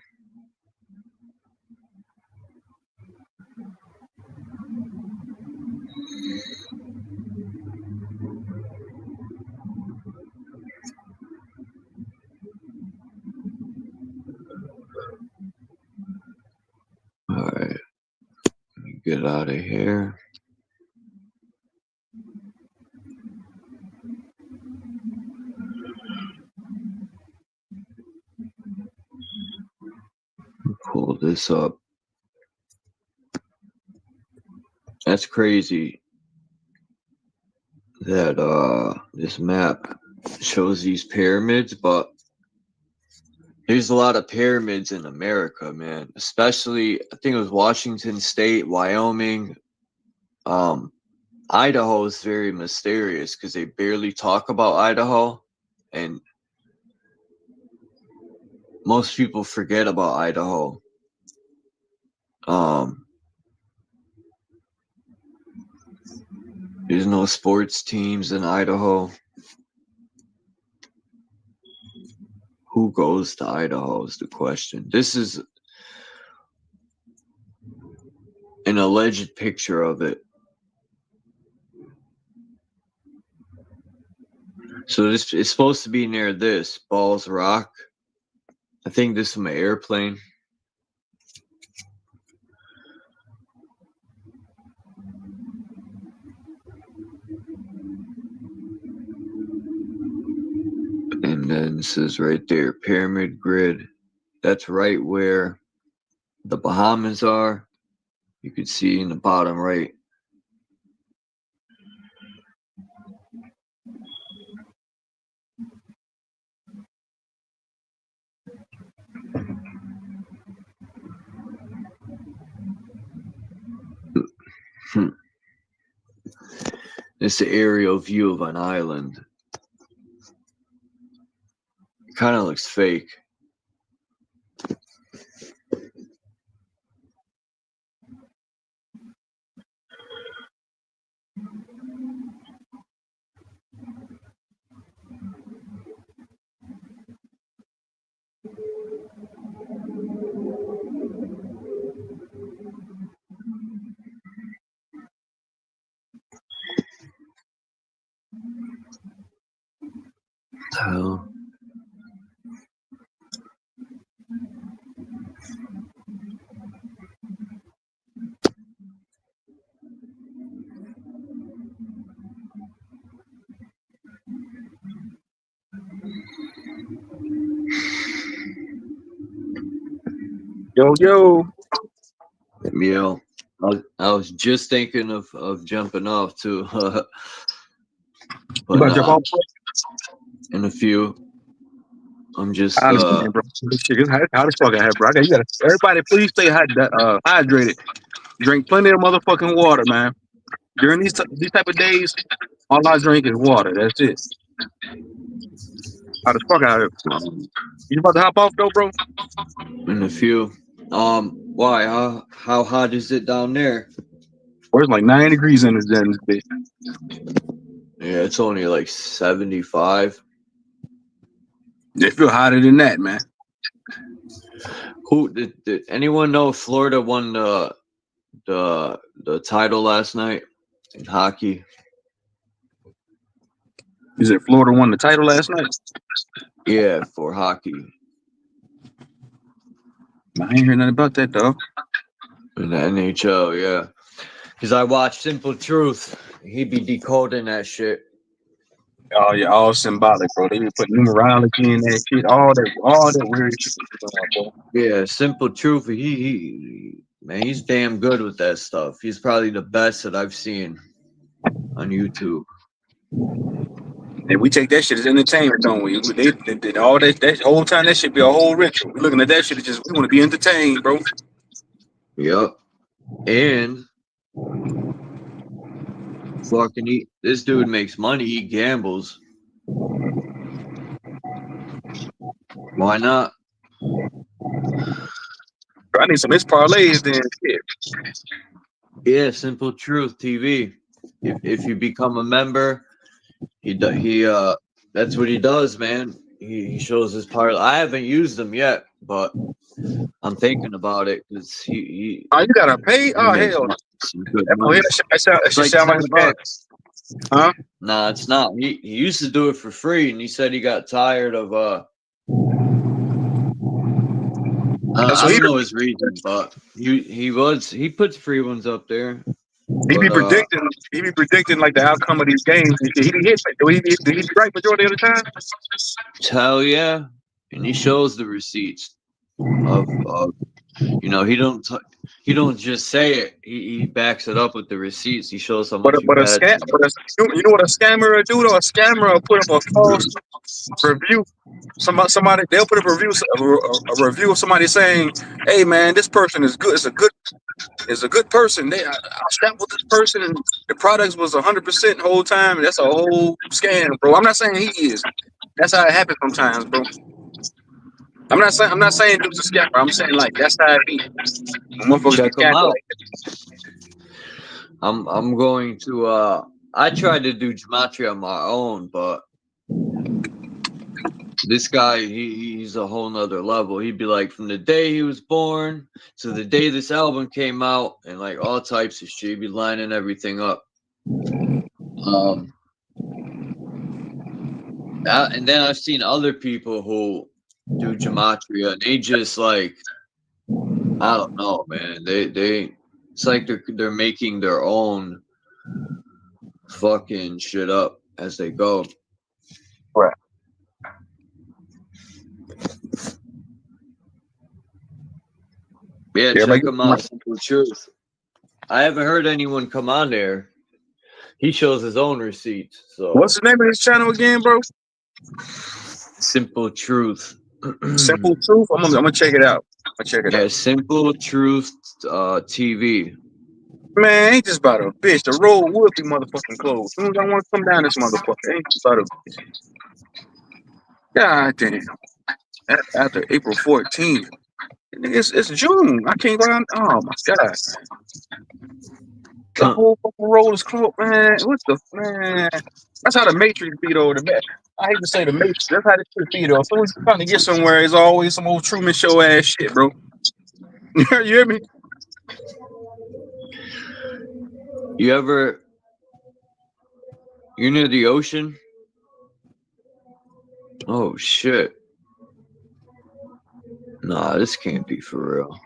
Alright. Get out of here. Pull this up. That's crazy that this map shows these pyramids, but there's a lot of pyramids in America, man. Especially, I think it was Washington State, Wyoming. Idaho is very mysterious because they barely talk about Idaho, and most people forget about Idaho. There's no sports teams in Idaho. Who goes to Idaho is the question. This is an alleged picture of it. So this is supposed to be near this, Balls Rock. I think this is from an airplane. And then this is right there, Pyramid Grid. That's right where the Bahamas are. You can see in the bottom right. It's the aerial view of an island. It kind of looks fake. So, Yo. yeah, I was just thinking of jumping off too. You But about to jump off? in a few, I'm just I understand, bro. This shit is hot as fuck out here, bro. Everybody, please stay hydrated. Drink plenty of motherfucking water, man. During these type of days, all I drink is water. That's it. Hot as fuck out here. You about to hop off though, bro? in a few. Why? How hot is it down there? Or it's like 9 degrees in this bitch. Yeah, it's only like 75. They feel hotter than that, man. Who did anyone know Florida won the title last night in hockey? Is it Florida won the title last night? Yeah, for hockey. I ain't hear nothing about that, though. In the NHL, yeah. Because I watched Simple Truth. He'd be decoding that shit. Oh yeah, all symbolic, bro. They be put numerology in that shit, all that weird shit. Bro. Yeah, Simple Truth. Man, he's damn good with that stuff. He's probably the best that I've seen on YouTube. And we take that shit as entertainment, don't we? They all that whole time that should be a whole ritual. We looking at that shit as just we want to be entertained, bro. Yep. And fucking this dude makes money. He gambles. Why not? I need some of his parlays then. Shit. Yeah, Simple Truth TV. If you become a member, that's what he does, man. He shows his parlay. I haven't used them yet, but I'm thinking about it because he Oh, you gotta pay? Oh makes hell, some good that money. shit It's like sound like a scam. $10. Huh? Nah, it's not. He used to do it for free, and he said he got tired of I don't know his reason, but he puts free ones up there. He be But, predicting like the outcome of these games. He hit. Did he be right majority of the time? hell yeah, and he shows the receipts of he don't just say it. He backs it up with the receipts. He shows how much you But a bet. scam. You know what a scammer will do though? A scammer will put up a false review. Somebody they'll put up a review of somebody saying, "Hey man, this person is good. It's a good person. I shot with this person and the products was 100% the whole time. That's a whole scam, bro. I'm not saying he is. That's how it happens sometimes, bro. I'm not saying dude's a scammer. I'm saying like that's how it be. When motherfuckers Check get him scammed out. like I'm going to I tried to do gematria on my own, but this guy he's a whole nother level. He'd be like from the day he was born to the day this album came out and like all types of shit. He'd be lining everything up. And then I've seen other people who do gematria and they just like I don't know, man. They it's like they're making their own fucking shit up as they go. Right. Yeah, check him out. Simple Truth. I haven't heard anyone come on there. He shows his own receipts. So what's the name of his channel again, bro? Simple Truth. Simple Truth. I'm gonna check it out. Yeah, Simple Truth TV. Man, ain't just about a bitch. The road would be motherfucking closed. As soon as I want to come down this motherfucker, ain't just about a bitch. God damn. After April 14th. It's June. I can't go down. Oh my god. The whole fucking road is closed, man. What the man? That's how the Matrix beat over the back. I hate to say the Matrix. That's how this shit beat though. As soon as you're trying to get somewhere, it's always some old Truman Show ass shit, bro. You hear me? You near the ocean? Oh shit. Nah, this can't be for real.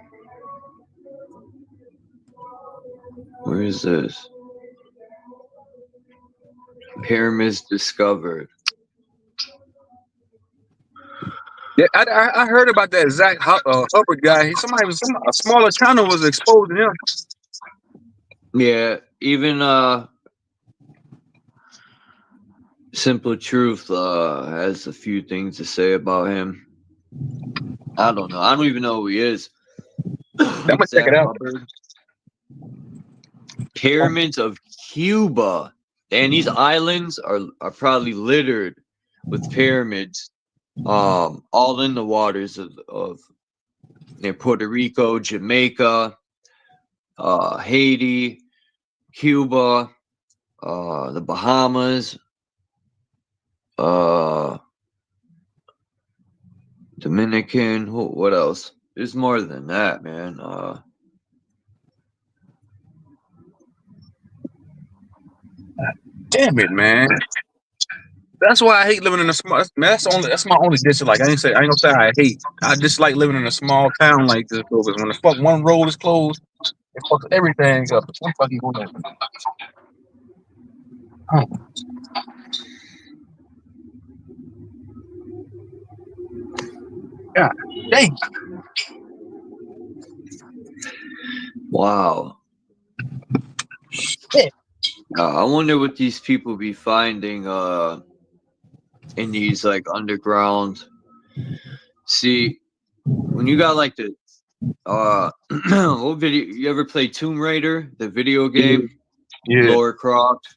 Where is this? Pyramids discovered. Yeah, I heard about that Zach Hubbard guy. A smaller channel was exposing him. Yeah, even Simple Truth has a few things to say about him. I don't know. I don't even know who he is. I'm gonna check it out. Pyramids of Cuba. And these islands are probably littered with pyramids. All in the waters of Puerto Rico, Jamaica, Haiti, Cuba, the Bahamas, Dominican. What else? There's more than that, man. Damn it, man. That's why I hate living in a small. Man, that's my only dislike. I ain't gonna say I hate. I dislike living in a small town like this because when the fuck one road is closed, it fucks everything up. What the fuck you going? God dang. Wow. Shit. I wonder what these people be finding in these like underground. See, when you got like the what video? You ever play Tomb Raider, the video game? Yeah. Lara Croft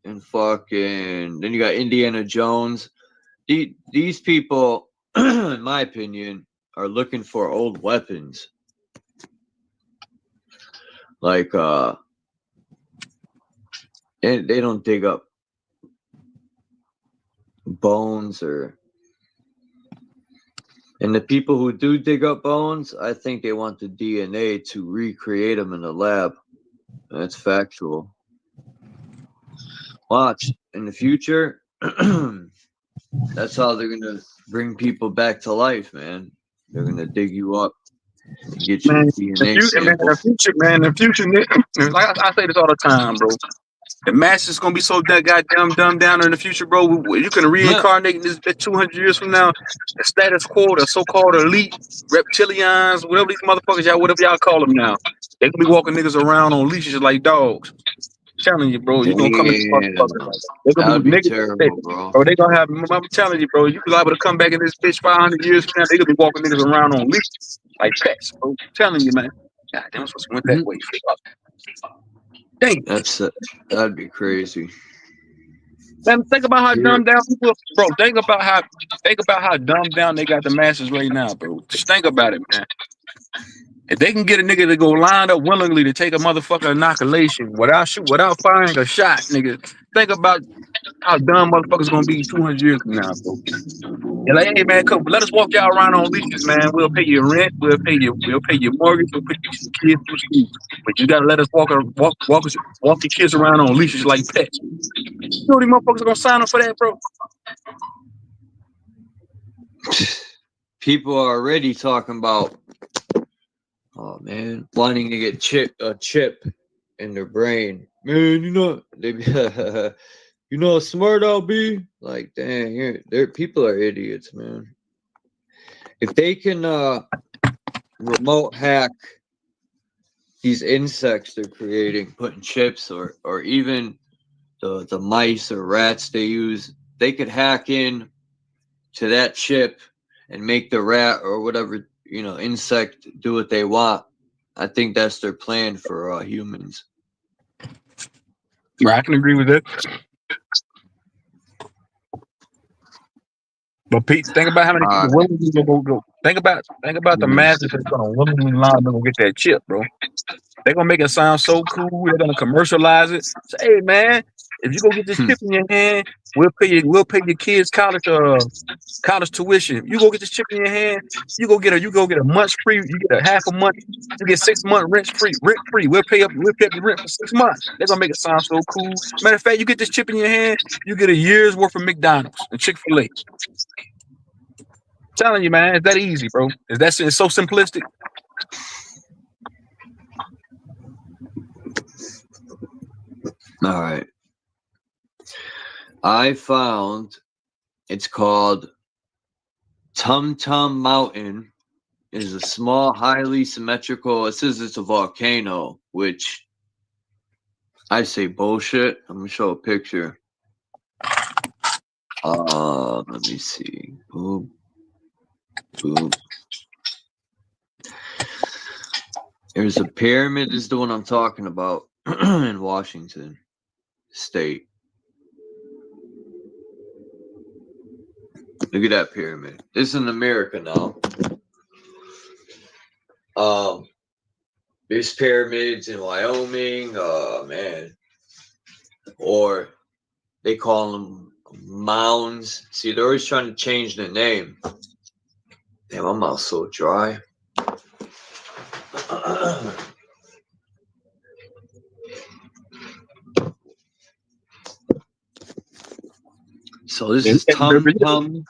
and fucking. Then you got Indiana Jones. These people, in my opinion, are looking for old weapons. Like they don't dig up bones or. And the people who do dig up bones, I think they want the DNA to recreate them in the lab. That's factual. Watch in the future. That's how they're gonna bring people back to life, man. They're gonna dig you up and get your Man, DNA sample. the future, like I say this all the time, bro. The masses gonna be so goddamn dumbed down in the future, bro. You can reincarnate in this bitch 200 years from now. The status quo, the so-called elite reptilians, whatever these motherfuckers, whatever y'all call them now, they gonna be walking niggas around on leashes like dogs. Telling you, bro, you gonna come in this motherfucker. Damn, They're gonna that'd be be niggas. terrible, bro. Bro, they gonna have. I'm telling you, bro, you be able to come back in this bitch 500 years from now. They gonna be walking niggas around on leashes like pets, bro. I'm telling you, man. God damn, I'm supposed to went that way. Dang. That'd be crazy. Man, think about how Here, dumbed down people, bro. Think about how dumbed down they got the masses right now, bro. Just think about it, man. If they can get a nigga to go line up willingly to take a motherfucking inoculation without firing a shot, nigga, think about how dumb motherfuckers gonna be 200 years from now, bro. You're like, hey man, come let us walk y'all around on leashes, man. We'll pay your rent, we'll pay your mortgage, we'll put your kids through school. But you gotta let us walk your kids around on leashes like pets. You know these motherfuckers are gonna sign up for that, bro? people are already talking about, oh man, wanting to get a chip in their brain. Man, they you know how smart I'll be? Like, dang, people are idiots, man. If they can remote hack these insects they're creating, putting chips or even the mice or rats they use, they could hack in to that chip and make the rat or whatever, insect do what they want. I think that's their plan for humans. Right, I can agree with that. But Pete, think about how many people willingly go. Think about the masses that's gonna willingly line up and go get that chip, bro. They're gonna make it sound so cool. They're gonna commercialize it. Say, hey man, if you go get this chip in your hand, we'll pay your kids college tuition. If you go get this chip in your hand, you go get a month free. You get a half a month. You get 6 months rent free. We'll pay up your rent for 6 months. They're gonna make it sound so cool. Matter of fact, you get this chip in your hand, you get a year's worth of McDonald's and Chick-fil-A. Telling you, man, it's that easy, bro. It's so simplistic. All right. I found it's called Tum Tum Mountain. It is a small, highly symmetrical. It says it's a volcano, which I say bullshit. I'm gonna show a picture. Let me see. Boom. Boom. There's a pyramid. This is the one I'm talking about in Washington State. Look at that pyramid. This is in America now. There's pyramids in Wyoming. Man. Or they call them mounds. See, they're always trying to change the name. Damn, my mouth's so dry. So this is Tum Tum.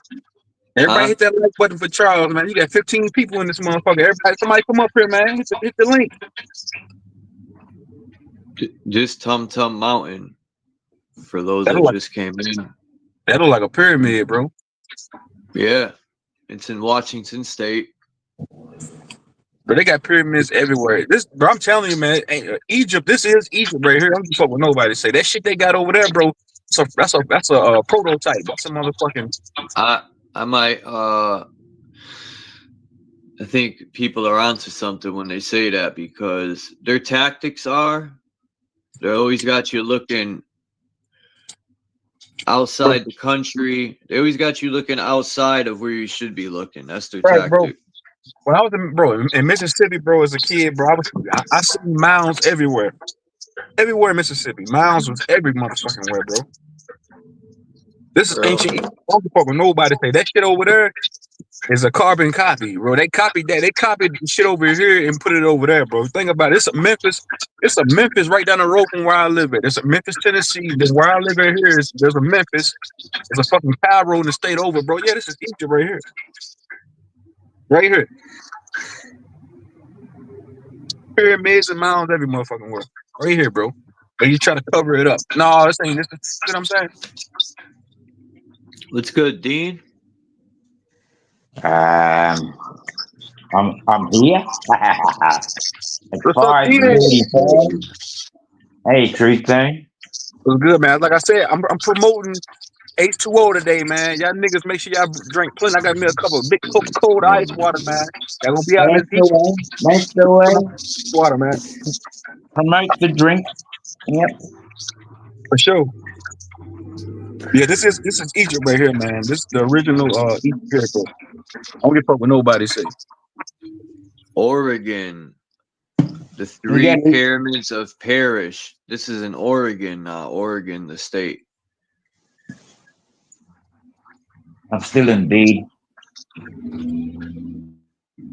Everybody hit that like button for Charles, man. You got 15 people in this motherfucker. Somebody come up here, man. Hit the link. Just Tum Tum Mountain. For those that just came in. That look like a pyramid, bro. Yeah. It's in Washington State. But they got pyramids everywhere. This, bro, I'm telling you, man, Egypt. This is Egypt right here. I'm just fuck with nobody say that shit they got over there, bro. So that's a prototype. That's a motherfucking. I might I think people are onto something when they say that, because their tactics are, they always got you looking outside the country. They always got you looking outside of where you should be looking. That's their Right, bro. tactic. When I was in Mississippi, bro, as a kid, bro, I seen mounds everywhere. Everywhere in Mississippi. Mounds was every motherfucking where, bro. This is Bro. ancient Egypt. I don't fuck with nobody say that shit over there is a carbon copy, bro. They copied that. They copied the shit over here and put it over there, bro. Think about it. It's a Memphis. It's a Memphis right down the road from where I live at. It's a Memphis, Tennessee. Then where I live at here is there's a Memphis. There's a fucking Cairo in the state over, bro. Yeah, this is Egypt right here. Right here. Pyramids and mounds every motherfucking where. Right here, bro. But you try to cover it up. No, this ain't this. You know what I'm saying? What's good, Dean? I'm here. It's What's up, Dean? 5:35. Hey, Truth Thing. What's good, man? Like I said, I'm promoting H2O today, man. Y'all niggas make sure y'all drink plenty. I got me a couple of big cold ice water, man. Y'all gonna be out in this beach That's the way. water, man. Promote the drink. Yep. For sure. Yeah, this is Egypt right here, man. This is the original Egypt here, bro. I don't give a fuck what nobody say. Oregon. The three pyramids of Parish. This is in Oregon, not Oregon, the state. I'm still in bed.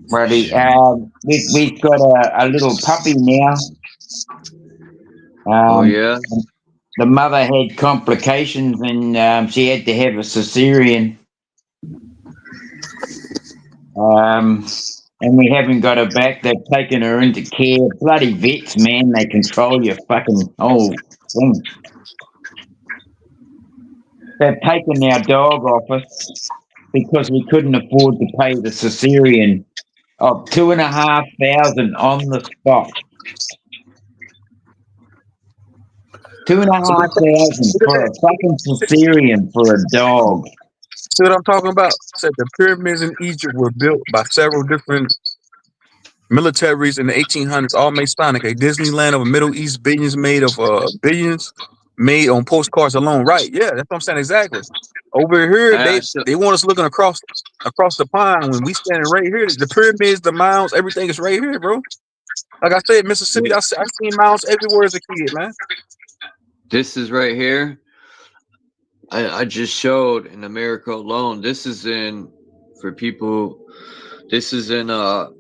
Buddy, we've got a little puppy now. Oh, yeah? The mother had complications and she had to have a cesarean. And we haven't got her back. They've taken her into care. Bloody vets, man. They control your fucking whole thing. They've taken our dog off us because we couldn't afford to pay the cesarean of $2,500 on the spot. $2,500 for a fucking cesarean for a dog. See what I'm talking about? Said the pyramids in Egypt were built by several different militaries in the 1800s, all Masonic. A Disneyland of a Middle East, billions made on postcards alone. Right? Yeah, that's what I'm saying exactly. Over here, they want us looking across the pond when we standing right here. The pyramids, the mounds, everything is right here, bro. Like I said, Mississippi, I seen mounds everywhere as a kid, man. This is right here. I just showed in America alone. This is in, for people, this is in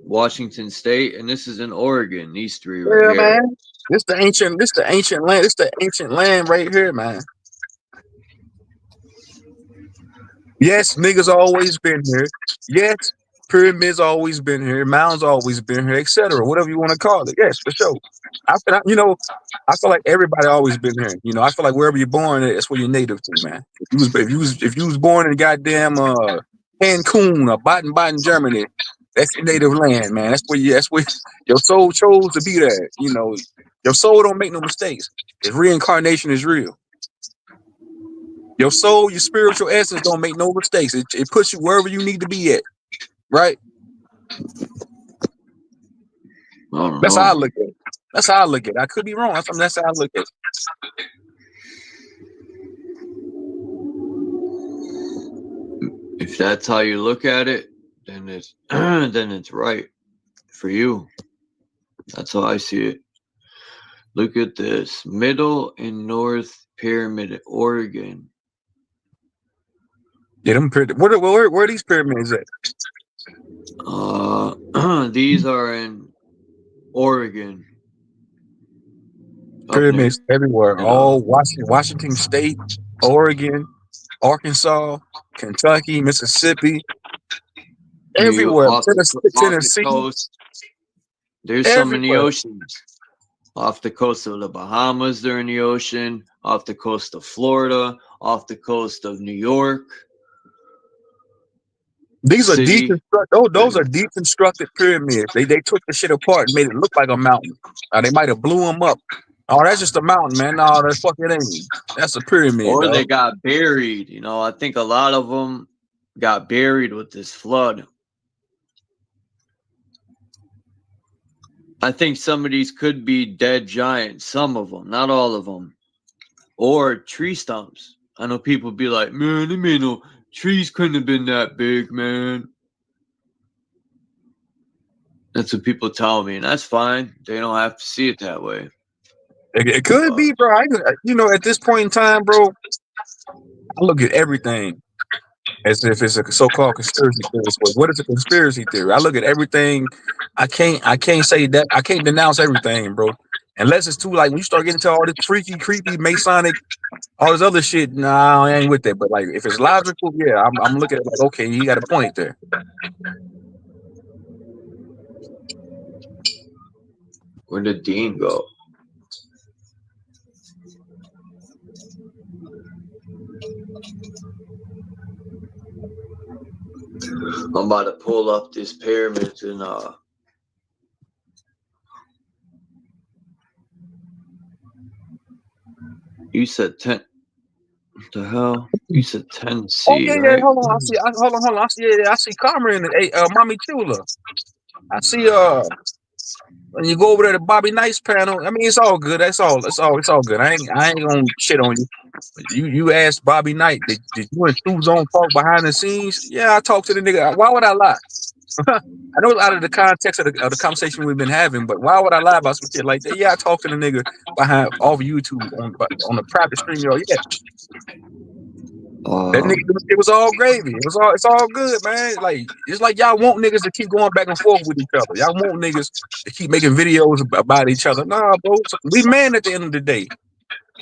Washington State, and this is in Oregon. These three right here. Man. This the ancient land. This the ancient land right here, man. Yes, niggas always been here. Yes, pyramids always been here. Mounds always been here, etc. Whatever you want to call it. Yes, for sure. I feel like everybody always been here. You know, I feel like wherever you're born, that's where you're native to, man. If you was born in goddamn Cancun or Baden, Germany, that's your native land, man. That's where your soul chose to be there. You know, your soul don't make no mistakes. If reincarnation is real. Your soul, your spiritual essence don't make no mistakes. It puts you wherever you need to be at. Right? That's how I look at it. That's how I look at it. I could be wrong. That's how I look at it. If that's how you look at it, then it's right for you. That's how I see it. Look at this. Middle and North Pyramid, Oregon. Yeah, them where are these pyramids at? These are in Oregon. Pyramids everywhere. All Washington State, Oregon, Arkansas, Kentucky, Mississippi. Everywhere. Tennessee. There's some in the oceans. Off the coast of the Bahamas, they're in the ocean. Off the coast of Florida. Off the coast of New York. These are city. deconstructed. Oh, those are deconstructed pyramids. They took the shit apart and made it look like a mountain. They might have blew them up. Oh, that's just a mountain, man. No, that's fucking ain't. That's a pyramid, Or they dog. got buried. You know, I think a lot of them got buried with this flood. I think some of these could be dead giants. Some of them, not all of them. Or tree stumps. I know people be like, man, they made no trees couldn't have been that big, man. That's what people tell me, and that's fine. They don't have to see it that way. It could be, bro. You know, at this point in time, bro, I look at everything as if it's a so-called conspiracy theory. So what is a conspiracy theory? I look at everything. I can't say that. I can't denounce everything, bro. Unless it's too like when you start getting to all this freaky, creepy, Masonic, all this other shit. Nah, I ain't with that. But like, if it's logical, yeah, I'm looking at it like, okay, you got a point there. Where did Dean go? I'm about to pull up this pyramids and you said 10. What the hell? You said 10C, Oh yeah, right? hold on. Hold on. I see. I see Karma in it. Hey, Mommy Chula. I see. When you go over there to Bobby Knight's panel, I mean, it's all good. It's all good. I ain't gonna shit on you. You asked Bobby Knight, did you and True Zone talk behind the scenes? Yeah, I talked to the nigga. Why would I lie? I know it's out of the context of the conversation we've been having, but why would I lie about some shit like that? Yeah, I talked to the nigga behind off YouTube on the private stream. Yo, yeah, that nigga, it was all gravy. It's all good, man. Like it's like y'all want niggas to keep going back and forth with each other. Y'all want niggas to keep making videos about each other. Nah, bro, we men at the end of the day.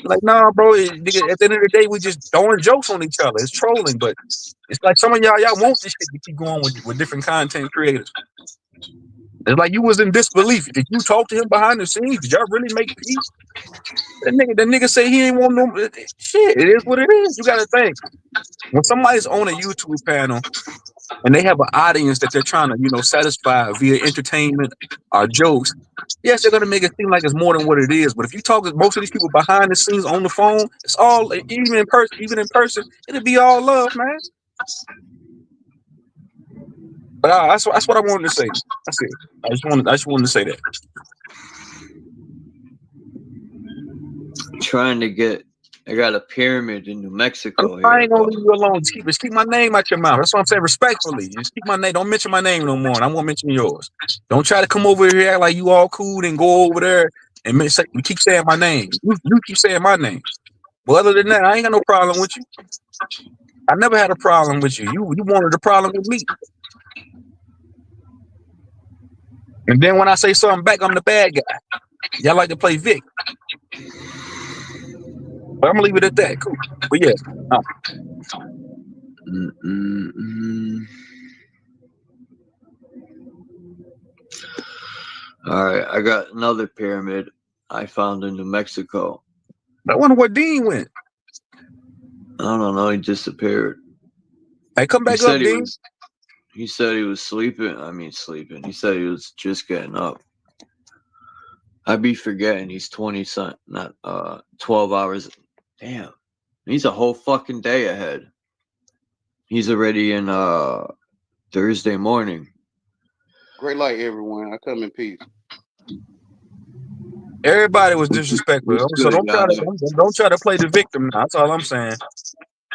Like, nah, bro. Nigga, at the end of the day, we just throwing jokes on each other. It's trolling, but it's like some of y'all want this shit to keep going with different content creators. It's like you was in disbelief. Did you talk to him behind the scenes? Did y'all really make peace? The nigga say he ain't want no shit. It is what it is. You gotta think. When somebody's on a YouTube panel and they have an audience that they're trying to, you know, satisfy via entertainment or jokes, yes, they're gonna make it seem like it's more than what it is. But if you talk to most of these people behind the scenes on the phone, it's all even in person, it'll be all love, man. But that's what I wanted to say. That's it. I just wanted to say that. Trying to get. I got a pyramid in New Mexico I here, ain't gonna but leave you alone. Just keep my name out your mouth. That's what I'm saying. Respectfully, just keep my name. Don't mention my name no more, and I won't mention yours. Don't try to come over here act like you all cool and go over there and you keep saying my name. You keep saying my name. But other than that, I ain't got no problem with you. I never had a problem with you. You wanted a problem with me. And then when I say something back, I'm the bad guy. Y'all like to play Vic. But I'm gonna leave it at that. Cool. But yeah. All right, I got another pyramid I found in New Mexico. I wonder where Dean went. I don't know. He disappeared. Hey, come back up, Dean. He said he was sleeping. I mean, sleeping. He said he was just getting up. I be forgetting he's not 12 hours. Damn. He's a whole fucking day ahead. He's already in Thursday morning. Great light, everyone. I come in peace. Everybody was disrespectful. So don't try to play the victim now. That's all I'm saying.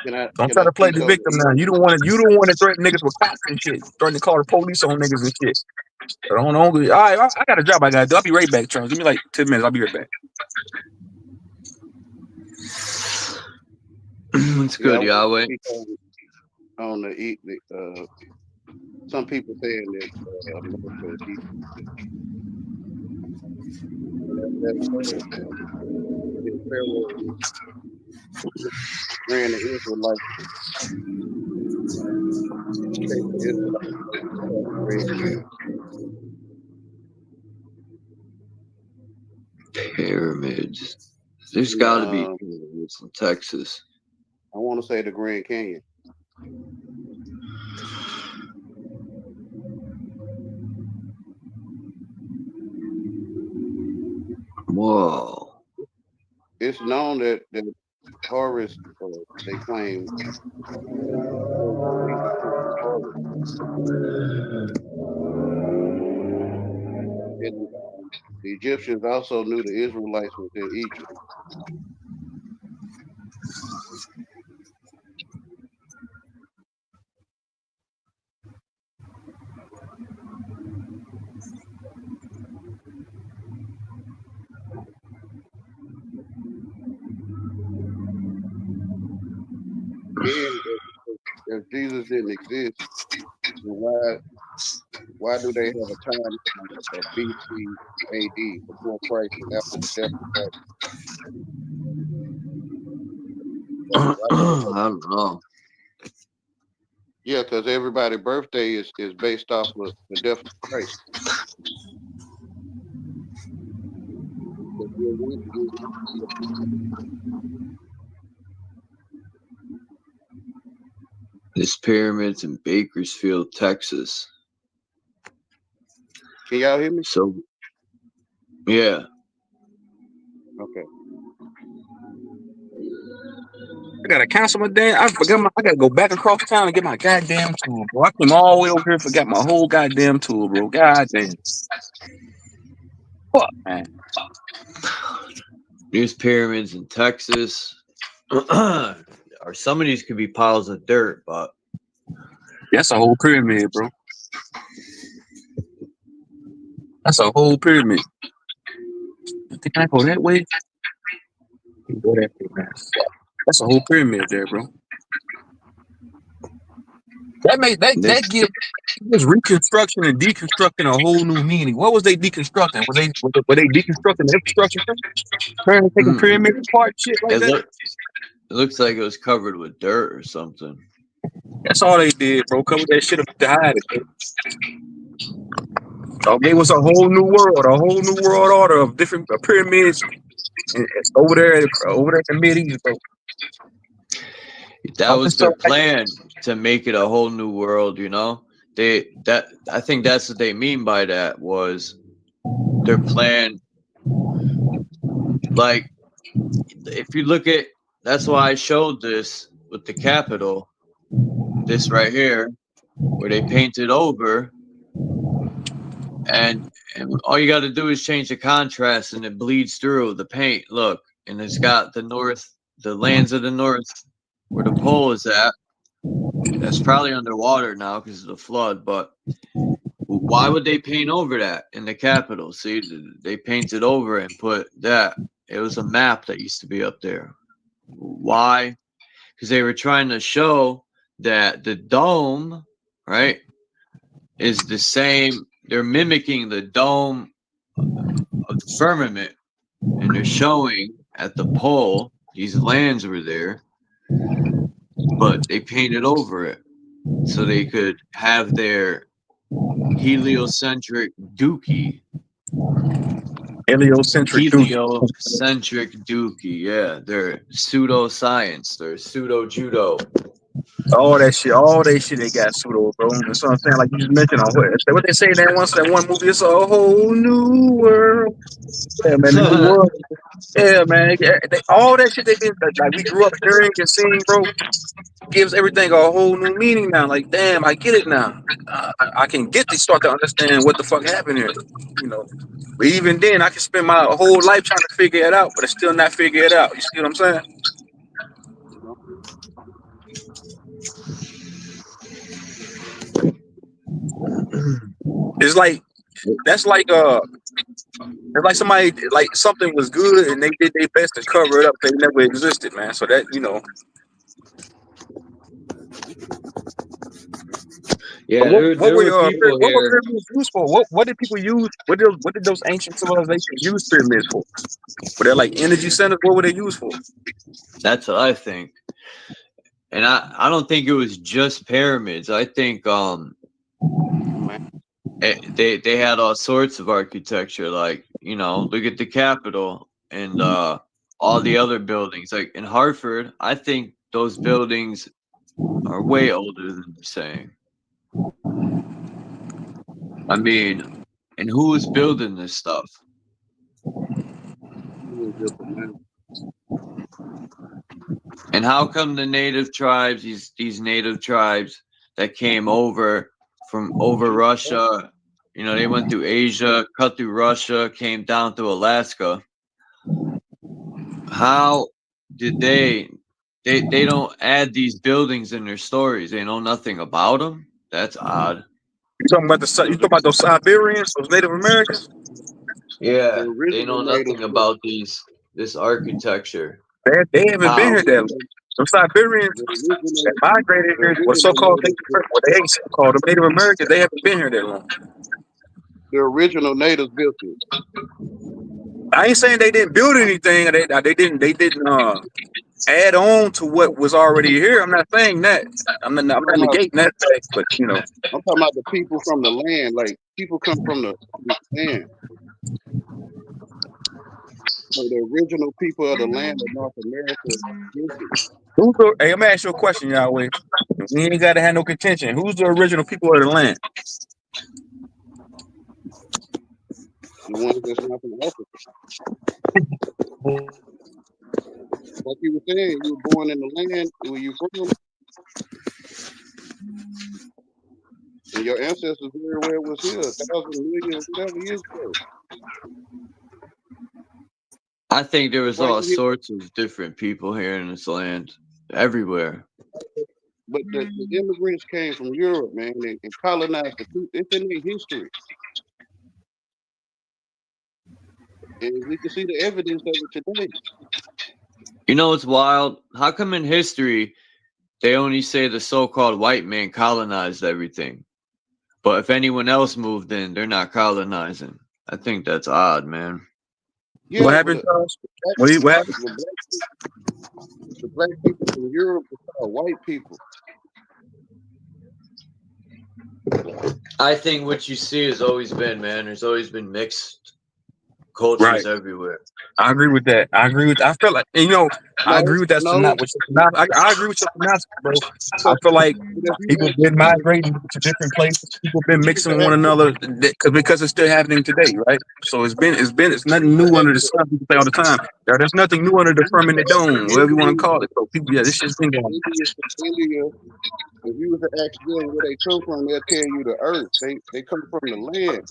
Don't try to play the victim now. You don't want to threaten niggas with cops and shit. Threaten to call the police on niggas and shit. So don't all right, I got a job I gotta do. I'll be right back, Charles. Give me like 10 minutes. I'll be right back. It's good, Yahweh. On the some people saying that ran the Israelites. Pyramids. There's got to be pyramids in Texas. I want to say the Grand Canyon. Whoa. It's known that Horus, they claim, Horus. And the Egyptians also knew the Israelites was in Egypt. Then, if Jesus didn't exist, then why do they have a time of BC AD before Christ and after the death of Christ? I don't know. Yeah, because everybody's birthday is based off of the death of Christ. This pyramid's in Bakersfield, Texas. Can y'all hear me? So, yeah. Okay. I gotta cancel my damn. I gotta go back across town and get my goddamn tool, bro. I came all the way over here and forgot my whole goddamn tool, bro. Goddamn. Fuck, man. There's pyramids in Texas. Or some of these could be piles of dirt, but That's a whole pyramid, bro. That's a whole pyramid. I think I go that way. Go that way, man. That's a whole pyramid there, bro. That gives reconstruction and deconstructing a whole new meaning. What was they deconstructing? Were they deconstructing infrastructure? Trying to take a pyramid apart, shit like that. It looks like it was covered with dirt or something. That's all they did, bro. Cover that shit up to hide it. So it was a whole new world order of different pyramids over there in the Mideast, bro. That was their plan, to make it a whole new world, you know? I think that's what they mean by that, was their plan. Like, if you look at, that's why I showed this with the Capitol, this right here, where they painted over, and all you got to do is change the contrast and it bleeds through the paint. Look, and it's got the lands of the north, where the pole is at. That's probably underwater now because of the flood, but why would they paint over that in the Capitol? See, they painted over and put that. It was a map that used to be up there. Why? Because they were trying to show that the dome, right, is the same. They're mimicking the dome of the firmament, and they're showing at the pole these lands were there, but they painted over it so they could have their heliocentric dookie. Heliocentric dookie, yeah. They're pseudoscience, they're pseudo judo. All that shit they got pseudo, bro. That's what I'm saying. Like you just mentioned on what they say in that one movie, it's a whole new world. Yeah, man, the new world. Yeah, man. All that shit they did, like we grew up hearing and seeing, bro, gives everything a whole new meaning now. Like, damn, I get it now. I can start to understand what the fuck happened here. You know, but even then, I can spend my whole life trying to figure it out, but I still not figure it out. You see what I'm saying? It's like it's like somebody, like something was good and they did their best to cover it up. They never existed, man. So that, you know. Yeah, what were pyramids used for? What did people use? What did those ancient civilizations use pyramids for? Were they like energy centers? What were they used for? That's what I think. And I don't think it was just pyramids. I think they had all sorts of architecture. Like, you know, look at the Capitol and all the other buildings. Like in Hartford, I think those buildings are way older than they're saying. I mean, and who is building this stuff? just a name. And how come the native tribes, these native tribes that came over from over Russia, you know, they went through Asia, cut through Russia, came down through Alaska. How did they don't add these buildings in their stories? They know nothing about them? That's odd. You talking about those Siberians, those Native Americans? Yeah, The they know original native nothing about this architecture. They haven't been How? here that long. Some Siberians the that original migrated the here, what original so-called native what they ain't so-called the Native Americans, they haven't been here that long. the original natives built it. I ain't saying they didn't build anything. They didn't add on to what was already here. I'm not saying that. I'm not negating that fact, but you know. I'm talking about the people from the land. Like people come from the land. So the original people of the land of North America built it. Hey, I'm gonna ask you a question, Yahweh. We ain't gotta have no contention. Who's the original people of the land? The ones that's not from Africa. Like you were saying, you were born in the land where you from, and your ancestors very well was here 1,000 million, whatever years ago. I think there was Why all you here? sorts of different people here in this land, everywhere. But the immigrants came from Europe, man, and colonized the people. It's in their history, and we can see the evidence of it today. You know what's wild? How come in history they only say the so-called white man colonized everything, but if anyone else moved in, they're not colonizing? I think that's odd, man. Yeah, What happened, Charles? What happened? The black people from Europe were called white people. I think what you see has always been, man. There's always been mixed cultures everywhere. I agree with that. I feel like, and, you know, I agree with that. I agree with your synopsis, bro. I feel like people been migrating to different places. People been mixing one another because it's still happening today, right? So it's nothing new under the sun. People say all the time, there's nothing new under the firmament dome, whatever you want to call it. So people, this shit's been going on. India, if you was to ask them where they come from, they'll tell you the earth. They come from the land.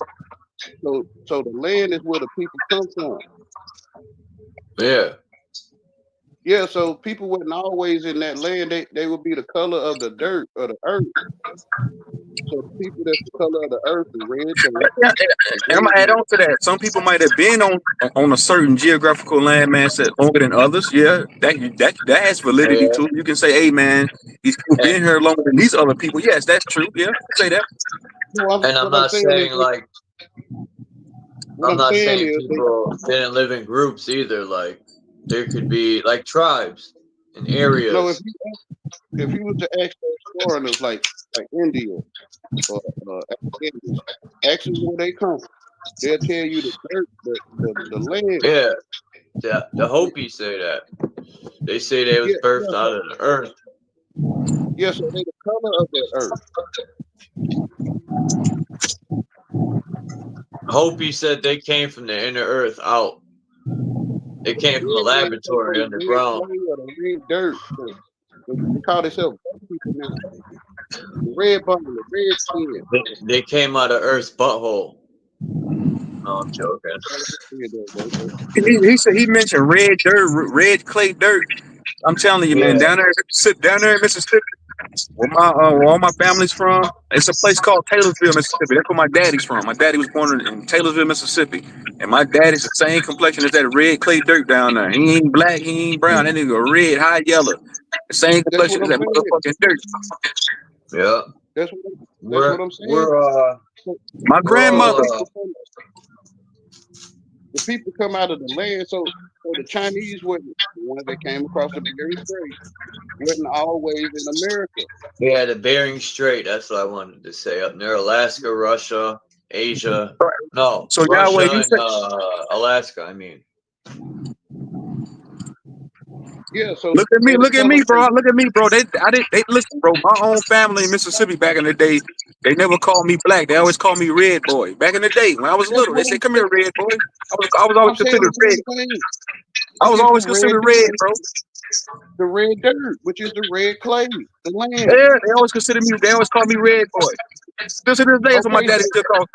So the land is where the people come from. Yeah. Yeah, so people wasn't always in that land. They would be the color of the dirt or the earth. So the people that's the color of the earth is red. And I'm gonna add on to that. Some people might have been on a certain geographical landmass that longer than others. Yeah, that has validity too. You can say, hey man, these people been here longer than these other people. Yes, that's true. Yeah, say that. And I'm not saying like I'm not saying people didn't live in groups either. Like there could be like tribes and areas. No, if you was to ask those foreigners like India or Afghanistan, ask them where they come from. They'll tell you the dirt, the land. Yeah, the Hopis say that. They say they was birthed out of the earth. Yeah, so they the color of that earth. Hopi said they came from the inner earth out. They came from a laboratory underground. The red dirt. They call themselves people now. The red bubble, the red skin. They came out of Earth's butthole. No, I'm joking. He mentioned red dirt, red clay dirt. I'm telling you, man, down there in Mississippi, where all my family's from, it's a place called Taylorsville, Mississippi. That's where my daddy's from. My daddy was born in Taylorsville, Mississippi, and my daddy's the same complexion as that red clay dirt down there. He ain't black, he ain't brown. That nigga red, high yellow. The same complexion as that motherfucking dirt. Yeah, that's what I'm saying. My grandmother. The people come out of the land, so the Chinese wasn't the ones that came across the Bering Strait. Wasn't always in America. Yeah, the Bering Strait. That's what I wanted to say. Up near Alaska, Russia, Asia. No, so Russia Yahweh, and Alaska. I mean. Yeah. So look at me, bro. Look at me, bro. They listen, bro. My own family in Mississippi back in the day, they never called me black. They always called me red boy. Back in the day when I was little, they said, "Come here, red boy." I was always considered red. I They was get always some red considered red, dirt, bro. the red dirt, which is the red clay, the land. Yeah, they always consider me. They always call me red boy. Still to this day, so my Okay, daddy still calls.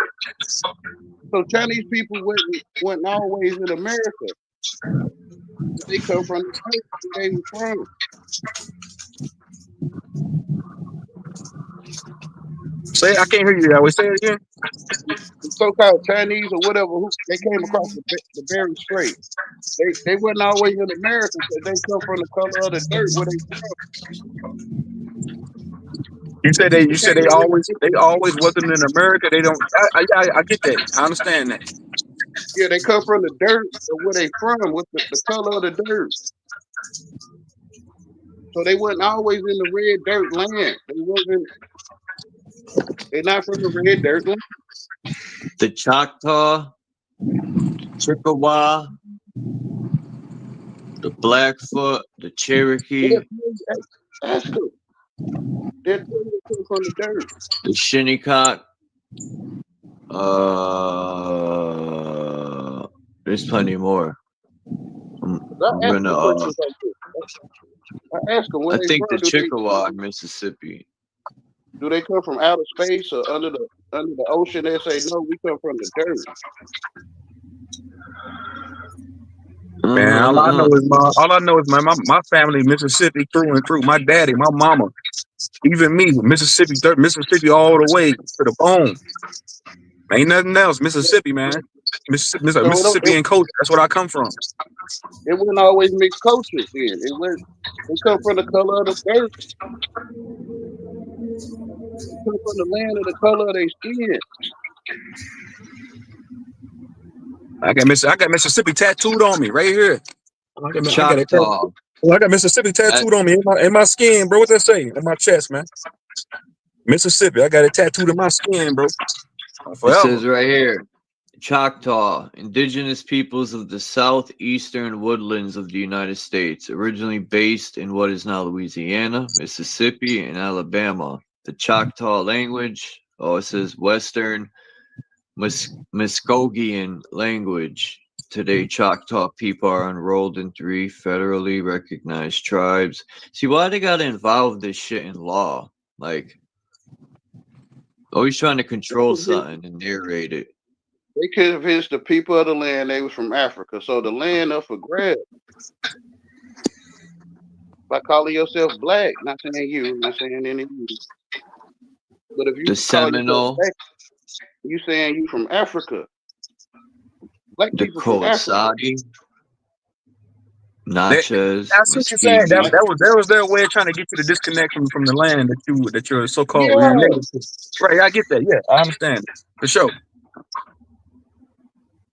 so Chinese people wasn't always in America. They come from the place where they were from. Say, I can't hear you that way. Say it again. The so-called Chinese or whatever, they came across the Bering Strait. They wasn't always in America because they come from the color of the dirt where they from. You said They came they over always wasn't in America. They don't. I get that. I understand that. Yeah, they come from the dirt of where they from, with the color of the dirt. So they wasn't always in the red dirt land. They're not from the red dirt land. The Choctaw, Chippewa, the Blackfoot, the Cherokee, Ask them. They come from the dirt. the Shinnecock. There's plenty more. I'm I ask gonna. them questions like this. I ask them where I they think from. the Chippewa in Mississippi. Do they come from outer space or under the ocean? They say no, we come from the dirt. Man, all I know is my family, Mississippi through and through. My daddy, my mama, even me, Mississippi all the way to the bone. Ain't nothing else. Mississippi, man. So Mississippi and culture. That's what I come from. it wasn't always mixed cultures then. They come from the color of the dirt. They come from the land of the color of their skin. I got Mississippi tattooed on me right here. I got Choctaw. I got Mississippi tattooed on me in my skin, bro. What that say? In my chest, man. Mississippi. I got it tattooed in my skin, bro. Forever. It says right here, Choctaw, indigenous peoples of the southeastern woodlands of the United States, originally based in what is now Louisiana, Mississippi, and Alabama. The Choctaw language, it says Western Muskogean language. Today, Choctaw people are enrolled in 3 federally recognized tribes. See, why they gotta involve this shit in law? Like, always trying to control something and narrate it. They convinced the people of the land they was from Africa. So the land up for grabs. By calling yourself black, not saying you, not saying any of you. But if you The call yourself Seminole, black, you saying you from Africa. Black the people from Africa. Khoisan, Natchez, That's what you're saying. Muscogee. That was their way of trying to get you to disconnect from the land that you're so-called Yeah. native to. Right, I get that. Yeah, I understand. For sure.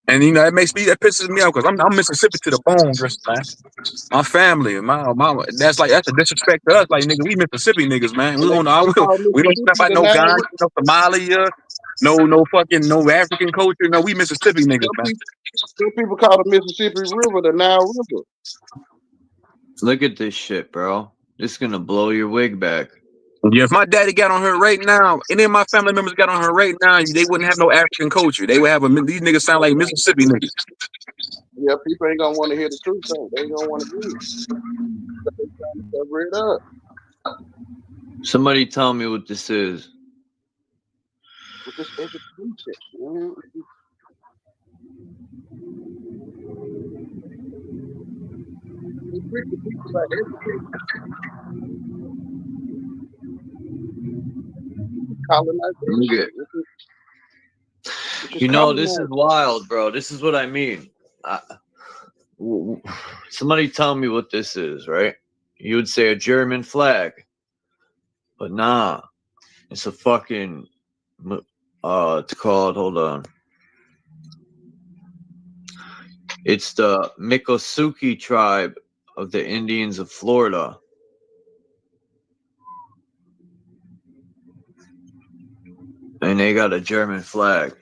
And that pisses me off because I'm Mississippi to the bone, just man. My family, my mama. That's a disrespect to us. Like, nigga, we Mississippi niggas, man. We don't stuff like no Ghana, no Somalia, no African culture. No, we Mississippi niggas, man. Some people call the Mississippi River the Nile River. Look at this shit, bro. This is gonna blow your wig back. Yeah, if my daddy got on her right now, any of my family members got on her right now, they wouldn't have no African culture. They would have these niggas sound like Mississippi niggas. Yeah, people ain't gonna want to hear the truth though. They ain't gonna want to hear it. But they trying to cover it up. Somebody tell me what this is. With this education, man. They preach to people about education. Colonization. You know, this is wild, bro. This is what I mean. Somebody tell me what this is, right? You would say a German flag. But nah. It's a fucking... it's called... Hold on. It's the Miccosukee tribe of the Indians of Florida. And they got a German flag.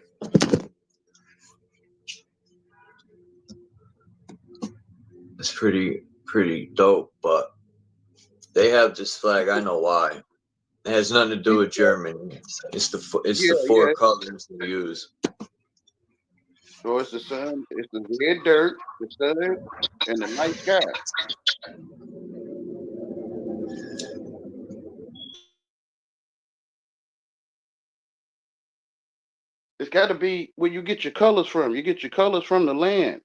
It's pretty dope, but they have this flag. I know why. It has nothing to do with Germany. It's the 4 colors they use. So it's the sun, it's the red dirt, the sun, and the night sky. It's got to be where you get your colors from. You get your colors from the land.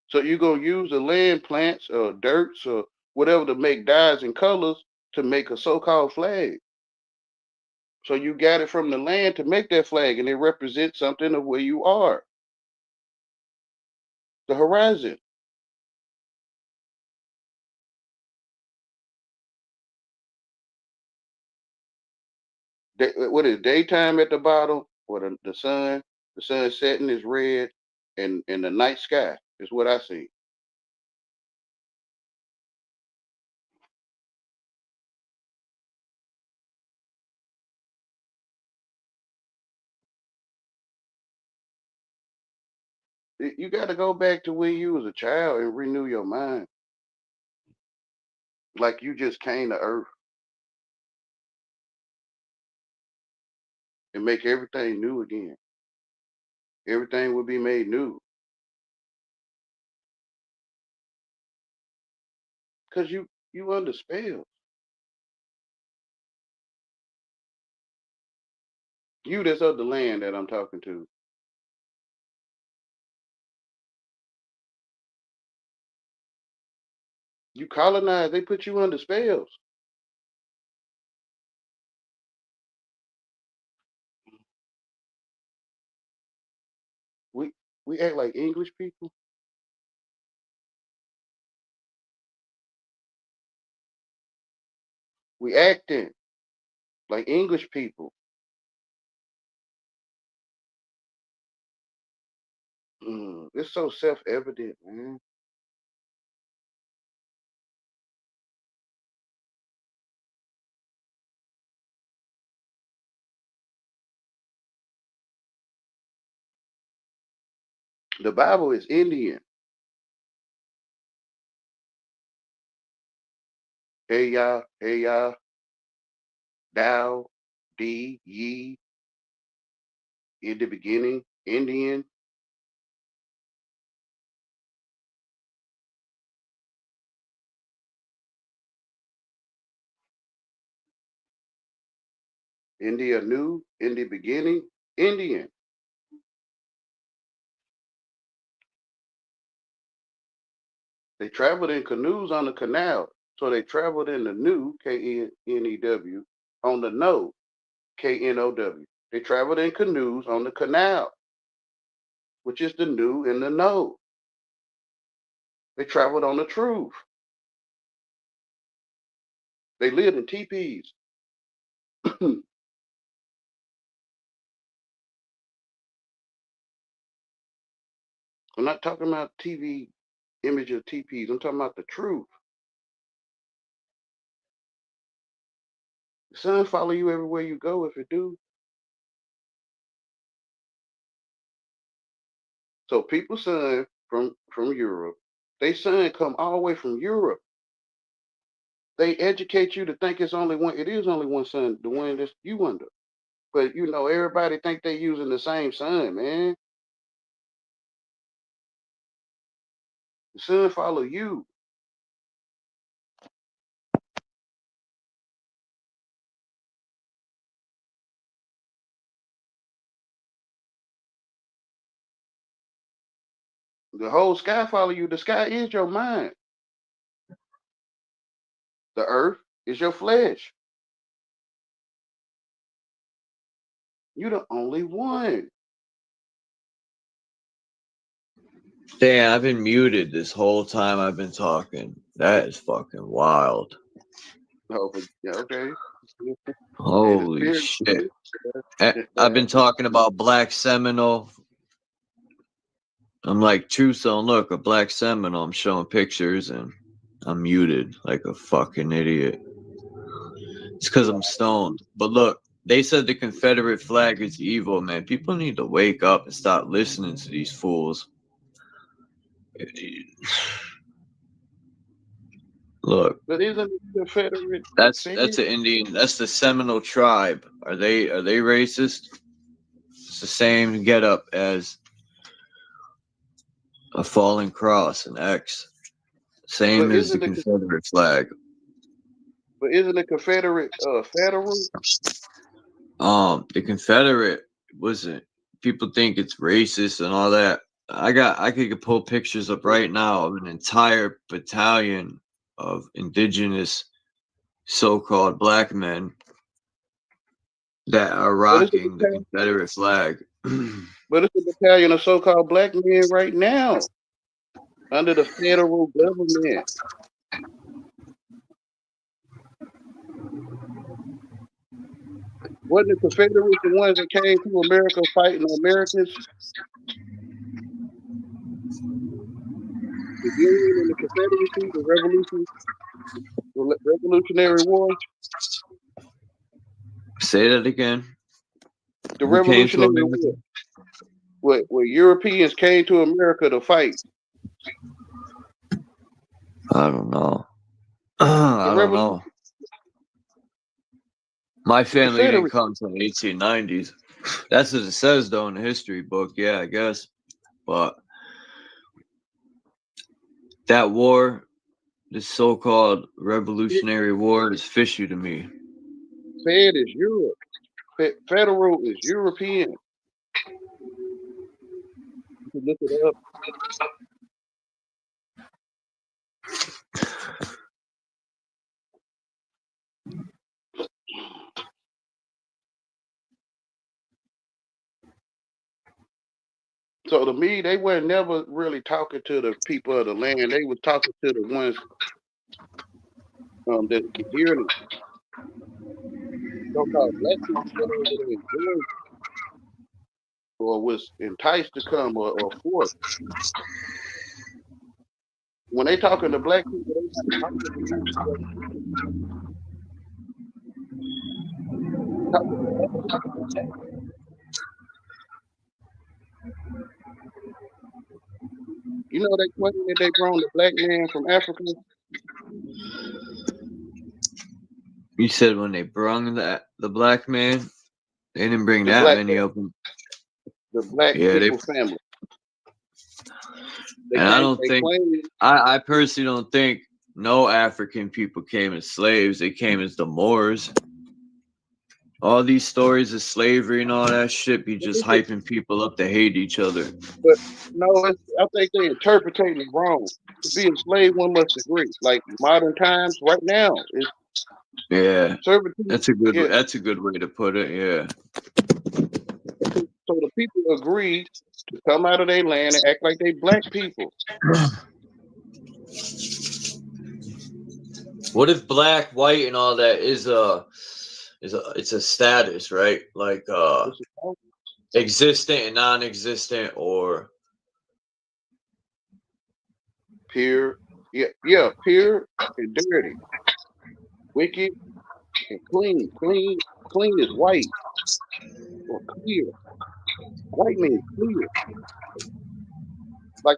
So you're going to use the land plants or dirts or whatever to make dyes and colors to make a so-called flag. So you got it from the land to make that flag, and it represents something of where you are. The horizon. What is daytime at the bottom, or the sun? The sun setting is red, and the night sky is what I see. You got to go back to when you was a child and renew your mind, like you just came to Earth, and make everything new again. Everything will be made new, cause you under spell. You that's of the land that I'm talking to. You colonized. They put you under spells. We we act like English people. We acting like English people. It's so self-evident, man. The Bible is Indian. Hey ya, thou, thee, ye, in the beginning, Indian. India new, in the beginning, Indian. They traveled in canoes on the canal. So they traveled in the new, K-N-E-W, on the no, K-N-O-W. They traveled in canoes on the canal, which is the new and the no. They traveled on the truth. They lived in teepees. I'm not talking about TV image of teepees. I'm talking about the truth. The sun follow you everywhere you go if it do. So people's son from Europe, they son come all the way from Europe. They educate you to think it's only one. It is only one sun, the one that you under. But you know, everybody think they using the same sun, man. The sun follow you. The whole sky follow you. The sky is your mind. The earth is your flesh. You the only one. Damn, I've been muted this whole time I've been talking. That is fucking wild. Oh, but yeah, okay. Holy shit. I've been talking about Black Seminole. I'm like, Tucson, look, a Black Seminole. I'm showing pictures and I'm muted like a fucking idiot. It's because I'm stoned. But look, they said the Confederate flag is evil, man. People need to wake up and stop listening to these fools. Look, But isn't it Confederate that's flag? an Indian. That's the Seminole tribe. Are they racist? It's the same getup as a fallen cross, an X. Same But as the isn't the Confederate flag. Confederate federal? The Confederate wasn't. People think it's racist and all that. I could pull pictures up right now of an entire battalion of indigenous so-called black men that are But it's a rocking the battalion, Confederate flag. but it's a battalion of so-called black men right now under the federal government. Wasn't the Confederates the ones that came to America fighting the Americans? The Union and the Confederacy, the Revolutionary War, Say that again. the Who came to Revolutionary America? War, where Europeans came to America to fight. I don't know. I don't know. My family didn't come to the 1890s. That's what it says, though, in the history book. Yeah, I guess. But that war, this so-called Revolutionary War, is fishy to me. Fed is Europe. Federal is European. You can look it up. So to me, they were never really talking to the people of the land. They were talking to the ones that could hear them. So-called black people that over there enjoyed or was enticed to come or forced. When they talking to black people, they not talking to you. Talking to black people. You know that question that they brought the black man from Africa? You said when they brung the black man, they didn't bring The that black many man, of them. the black Yeah, people family. They and I came, don't they think, claimed, I personally don't think no African people came as slaves. They came as the Moors. All these stories of slavery and all that shit be just hyping people up to hate each other. but no, I think they interpreting it wrong. To be a slave, one must agree. Like modern times, right now, is Yeah, servitude. that's a good Yeah. that's a good way to put it. Yeah. So the people agreed to come out of their land and act like they black people. What if black, white, and all that is it's a status, right? Like existent and non-existent, or Pure, yeah, pure and dirty, wicked and clean. Clean is white or clear. White means clear, like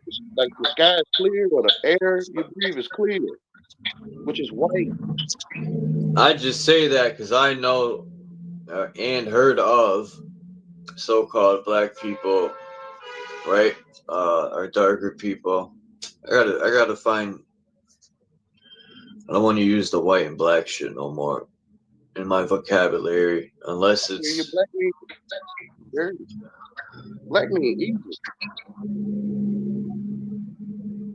the sky is clear or the air you breathe is clear, which is white. I just say that because I know and heard of so-called black people, right? Or darker people. I gotta find. I don't want to use the white and black shit no more in my vocabulary, unless it's. Black means dirty. Black means evil.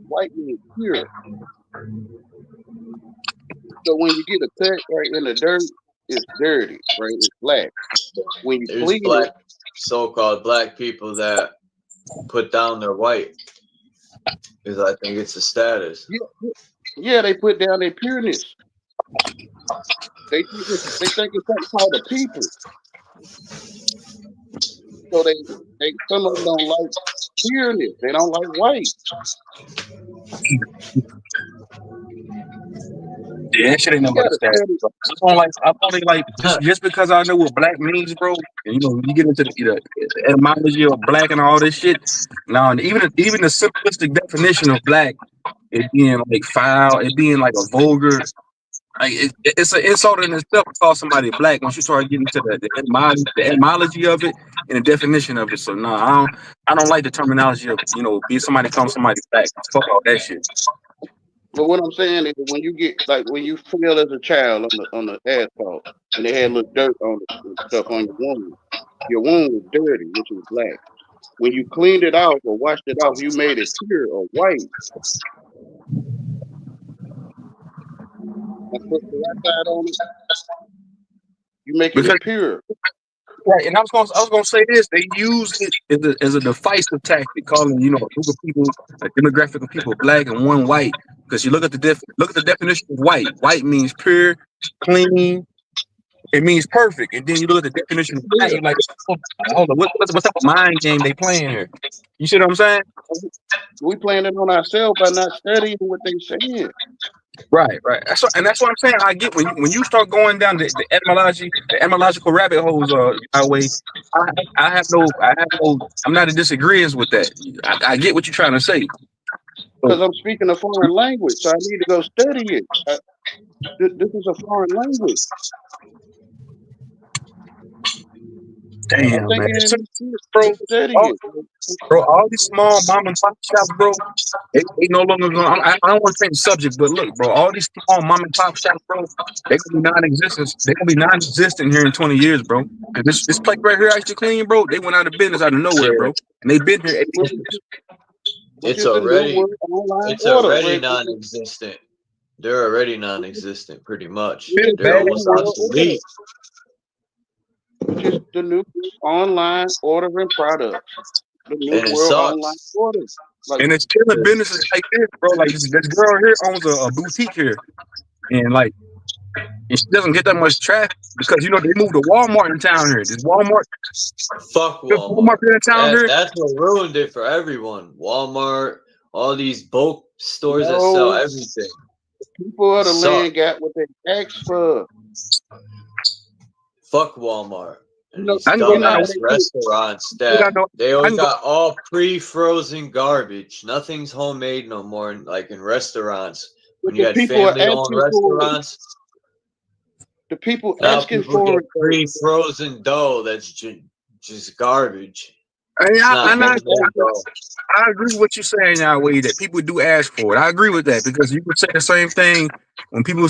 White means pure. So when you get a cut right in the dirt, it's dirty, right? It's black. When you There's clean black, it, so-called black people that put down their white because I think it's a status. yeah, they put down their pureness. They think it's something called a people. So they some of them don't like pureness. They don't like white. Yeah, that shit ain't nobody status. I only like just because I know what black means, bro. And, you know, when you get into the etymology of black and all this shit. Now, and even the simplistic definition of black it being like foul, it being like a vulgar. Like it's an insult in itself to call somebody black once you start getting to the etymology of it and the definition of it. So no, I don't like the terminology of be somebody calling somebody black. Fuck all that shit. But what I'm saying is when you get like when you fell as a child on the asphalt and they had little dirt on it and stuff on your wound was dirty, which was black. When you cleaned it off or washed it off, you made it pure or white. And put the right side on it, you making Because it pure. right, and I was gonna say this. They use it as a divisive tactic, calling a group of people, a demographic of people, black and one white. Because you look at the definition of white. White means pure, clean. It means perfect. And then you look at the definition of black. Yeah. You're like, hold on, what type of mind game they playing here? You see what I'm saying? We playing it on ourselves by not studying what they saying. Right. That's what I'm saying. I get when you start going down the etymological rabbit holes. Way. I'm not in disagreement with that. I get what you're trying to say. Because I'm speaking a foreign language, so I need to go study it. This is a foreign language. Damn, I'm man. thinking it makes sense Bro, to study it. all these small mom and pop shops, bro, they no longer going. I don't want to change the subject, but look, bro, all these small mom and pop shops, bro, they gonna be non-existent. They gonna be non-existent here in 20 years, bro. And this place right here, Ice Clean, bro, they went out of business out of nowhere, bro, and they've been here 80 years. It's already Right? non-existent. They're already non-existent, pretty much. Feel They're bad. almost obsolete. Which is the new online ordering products. The new And it world sucks. online ordering. Like, And it's killing businesses like this, bro. Like this girl here owns a boutique here, and like, and she doesn't get that much traffic because they moved to Walmart in town here. This Walmart, Fuck Walmart. here in town here. That's what ruined it for everyone. Walmart, all these bulk stores that No. sell everything. people of the Suck. land got what they asked for. Fuck Walmart. And No, these I can go dumbass down- restaurants I that know- they I all can go- got all pre-frozen garbage. Nothing's homemade no more, like in restaurants. When you the had people are family-owned asking for it. restaurants, The people now asking people for get it. pre-frozen dough that's just garbage. I agree with what you're saying, Yahweh, that people do ask for it. I agree with that because you could say the same thing when people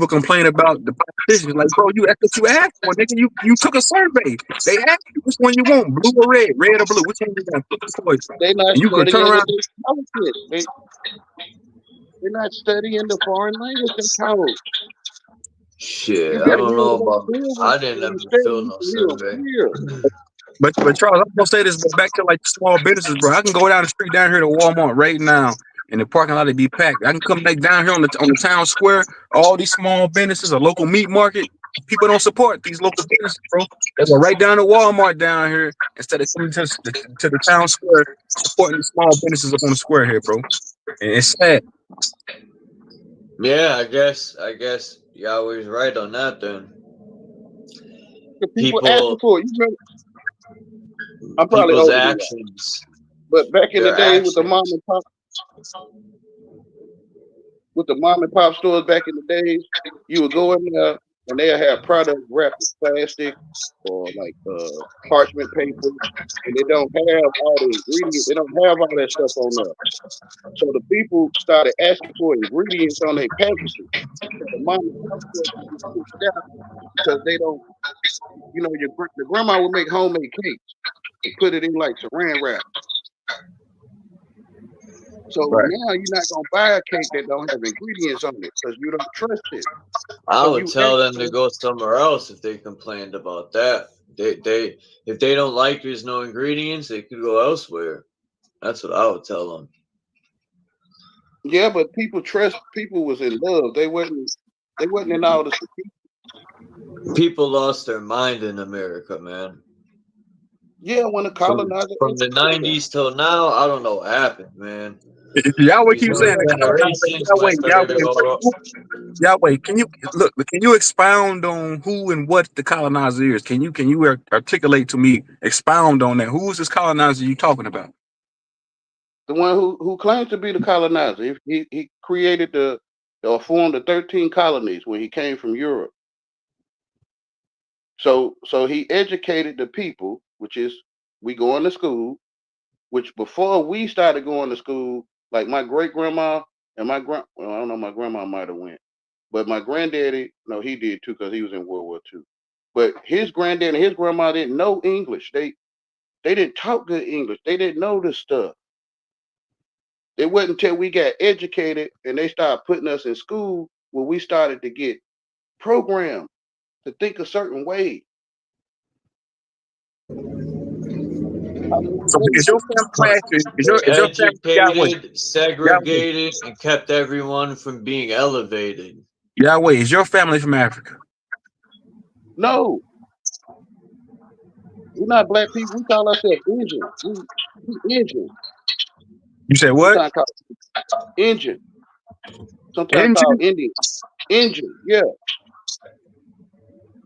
complain about the politicians. Like, bro, that's what you asked for, nigga. You took a survey. They asked you which one you want, blue or red or blue. Which one you want? Pick a choice. They not And you could turn studying around. They're not studying the foreign language they taught. Shit, I don't know about. I didn't ever feel no survey. But Charles, I'm gonna say this, but back to like small businesses, bro. I can go down the street down here to Walmart right now, and the parking lot would be packed. I can come back down here on the town square. All these small businesses, a local meat market. People don't support these local businesses, bro. They go right down to Walmart down here instead of coming to the town square, supporting the small businesses up on the square here, bro. And it's sad. Yeah, I guess Yahweh's right on that then. The people asking for it. You remember? I'm probably People's older than actions. But back in the Their day with the actions. mom and pop stores back in the days, you would go in there and they'll have products wrapped in plastic or like parchment paper, and they don't have all the ingredients. They don't have all that stuff on there. So the people started asking for ingredients on their packaging. So the mom and pop stores would get pushed out because they don't. The grandma would make homemade cakes and put it in like saran wrap. So now you're not gonna buy a cake that don't have ingredients on it because you don't trust it. I So would you tell them actually- to go somewhere else if they complained about that. If they don't like there's no ingredients, they could go elsewhere. That's what I would tell them. Yeah, but people was in love. They wasn't in all this. People lost their mind in America, man. Yeah, when the colonizer From the 90s till now, I don't know what happened, man. Yahweh keeps saying Yahweh, can you expound on who and what the colonizer is? Can you articulate to me, expound on that? Who is this colonizer you talking about? The one who claims to be the colonizer. He created or formed the 13 colonies when he came from Europe. So he educated the people, which is we going to school, which before we started going to school, like my great grandma and I don't know, my grandma might have went, but my granddaddy, no, he did too because he was in World War II. But his granddad and his grandma didn't know English. They didn't talk good English. They didn't know this stuff. It wasn't until we got educated and they started putting us in school where we started to get programmed to think a certain way. So is your family is your family Yahweh? Educated, segregated, and kept everyone from being elevated. Yahweh, is your family from Africa? No, we're not black people. We call ourselves Indian. We Indian. You said what? Sometimes called Indian. Sometimes Indian? called Indian. Indian, yeah.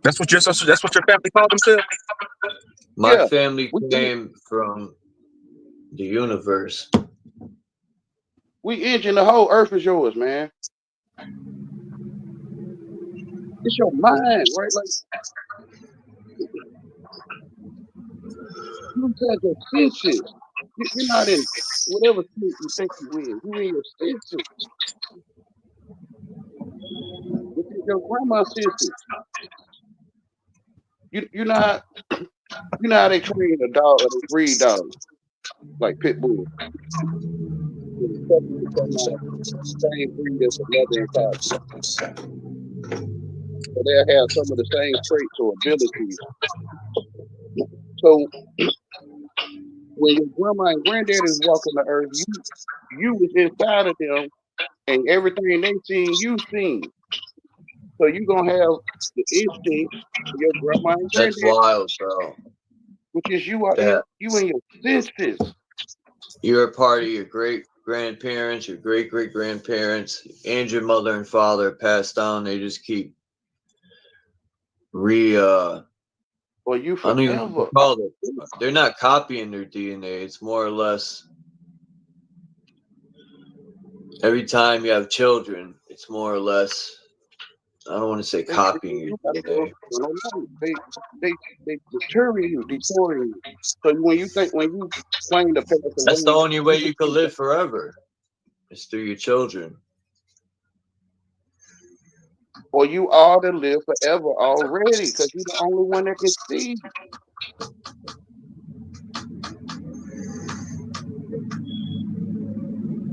That's what your family called themselves? My family came from the universe. We Indian. The whole earth is yours, man. It's your mind, right? Like you said your senses. You're not in whatever state you think you in. You in your senses. Which is your grandma's senses. You know how they train a dog or they breed dogs like pit bulls. Same breed as a mother and father. So they'll have some of the same traits or abilities. So when your grandma and granddad is walking the earth, you was inside of them, and everything they seen, you seen. So you gonna have the instincts of your grandma and That's granddad, wild, bro. which is you are in your senses. You're a part of your great grandparents, your great great grandparents, and your mother and father passed on. They just keep Or you I don't even know forever. what to call it. They're not copying their DNA. It's more or less every time you have children, it's more or less, I don't want to say copying your DNA. They deterring you, detouring you. So when you claim to pass That's the away, only way you can live forever. It's through your children. or you are to live forever already, because you're the only one that can see.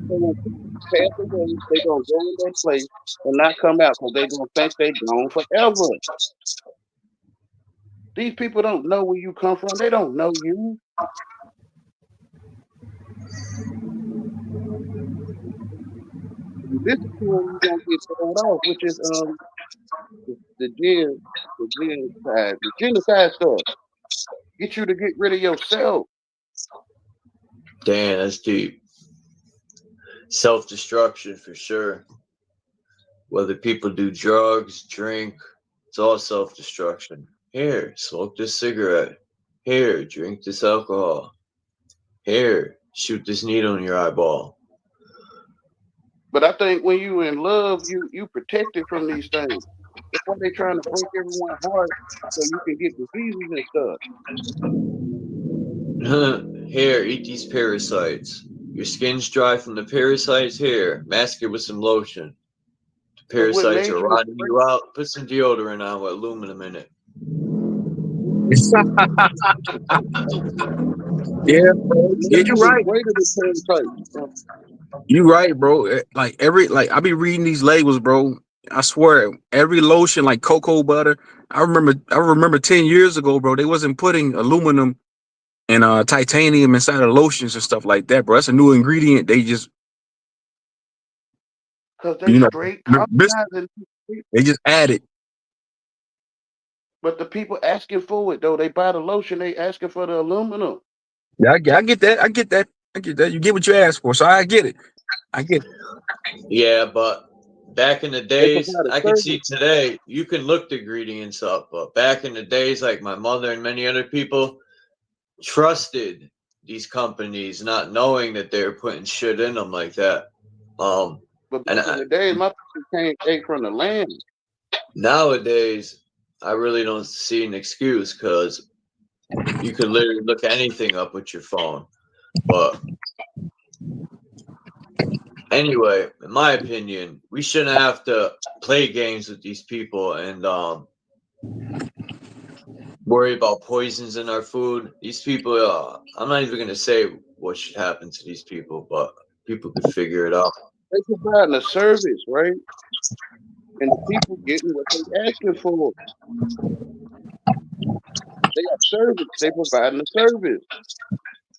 So when people pass away, they're gonna go in that place and not come out because they're gonna think they're gone forever. These people don't know where you come from. They don't know you. You listen to them, you're gonna get thrown off, which is the genocide stuff. Get you to get rid of yourself. Damn, that's deep. Self-destruction for sure. Whether people do drugs, drink, it's all self-destruction. Here, smoke this cigarette. Here, drink this alcohol. Here, shoot this needle in your eyeball. But I think when you in love, you protected from these things. That's why they're trying to break everyone's heart so you can get diseases and stuff. Here, eat these parasites. Your skin's dry from the parasites. Here, mask it with some lotion. The parasites are rotting you out. Put some deodorant on with aluminum in it. Yeah, bro. Yeah, you're right. You right, bro. Like I be reading these labels, bro. I swear, every lotion like cocoa butter. I remember 10 years ago, bro, they wasn't putting aluminum and titanium inside of lotions and stuff like that, bro. That's a new ingredient. They just they just add it. But the people asking for it though, they buy the lotion, they asking for the aluminum. Yeah, I get that. I get that. You get what you ask for, so I get it. Yeah, but back in the days, I can see today, you can look the ingredients up, but back in the days, like my mother and many other people trusted these companies, not knowing that they're putting shit in them like that. But And back in the days, my people came ate from the land. nowadays, I really don't see an excuse because you could literally look anything up with your phone. But anyway, in my opinion, we shouldn't have to play games with these people and worry about poisons in our food. These people, I'm not even going to say what should happen to these people, but people could figure it out. They providing a service, right? And the people getting what they asking for. They got service. They providing a service.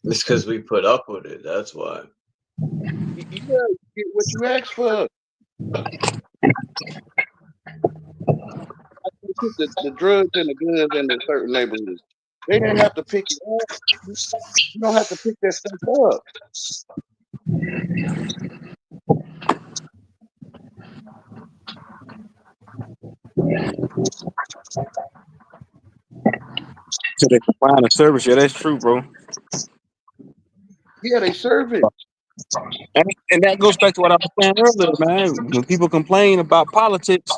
It's because we put up with it. That's why. You gotta get what you ask for. I can put the drugs and the guns in a certain neighborhood. They didn't have to pick it up. You don't have to pick that stuff up. So they provide a service. Yeah, that's true, bro. Yeah, they service. And that goes back to what I was saying earlier, man. When people complain about politics,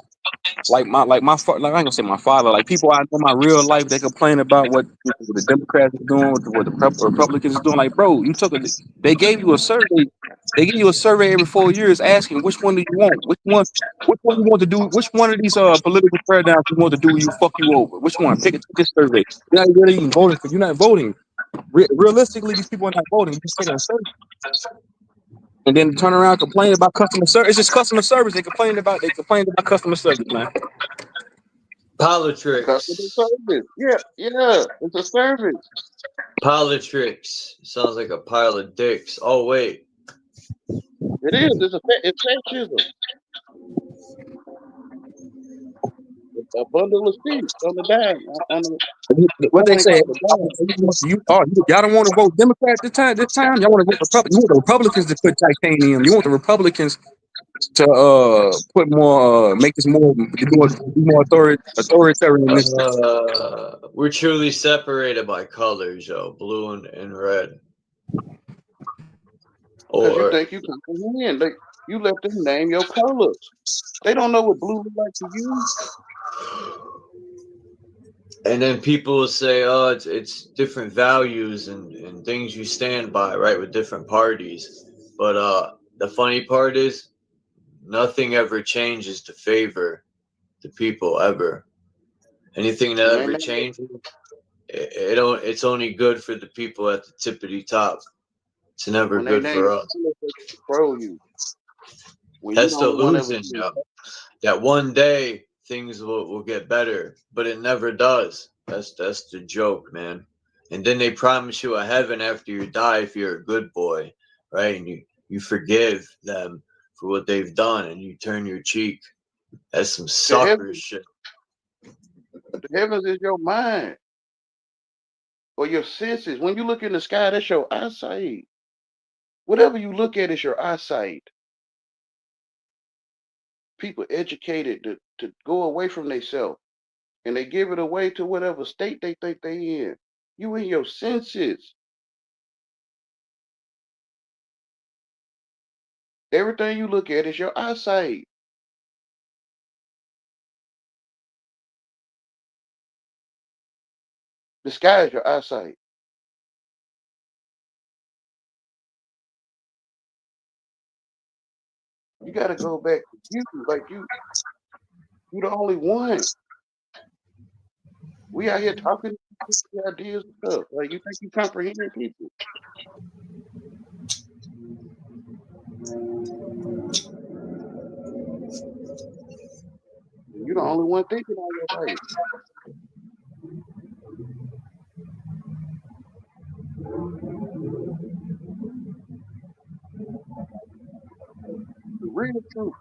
like I ain't gonna say my father, like people I know in my real life, they complain about what the Democrats are doing, what the Republicans are doing. Like, bro, they gave you a survey. They give you a survey every 4 years asking which one do you want, which one you want to do, which one of these political paradigms you want to do, you fuck you over. Which one? Take this survey. You're not really even voting for. You're not voting. Realistically, these people are not voting. You're just taking a survey. And then turn around and complain about customer service. It's just customer service. They complain about customer service, man. Politics. Customer service. Yeah, it's a service. Politics. Sounds like a pile of dicks. Oh, wait. It is. It's fascism. It's a bundle of seats on the dime. What they say? Y'all don't want to vote Democrat this time. Y'all want to vote Republican. You want the Republicans to put titanium. You want the Republicans to put more, make this more, be more authoritarian. We're truly separated by colors, yo, blue and red. Because you think you comprehend. You let them name your colors. They don't know what blue look like to you. And then people will say, oh, it's different values and things you stand by, right, with different parties. But the funny part is nothing ever changes to favor the people ever. Anything that ever changes, it's only good for the people at the tippity top. It's never good for us. Control you. That's the illusion, yo. That one day things will get better, but it never does. That's the joke, man. And then they promise you a heaven after you die if you're a good boy, right? And you forgive them for what they've done and you turn your cheek. That's some sucker shit. The heavens is your mind or your senses. When you look in the sky, that's your eyesight. Whatever you look at is your eyesight. People educated to go away from themselves, and they give it away to whatever state they think they in. You in your senses. Everything you look at is your eyesight. The sky is your eyesight. You got to go back to you. Like you the only one. We out here talking ideas and stuff. Like you think you comprehend people. You're the only one thinking on your life. Real truth.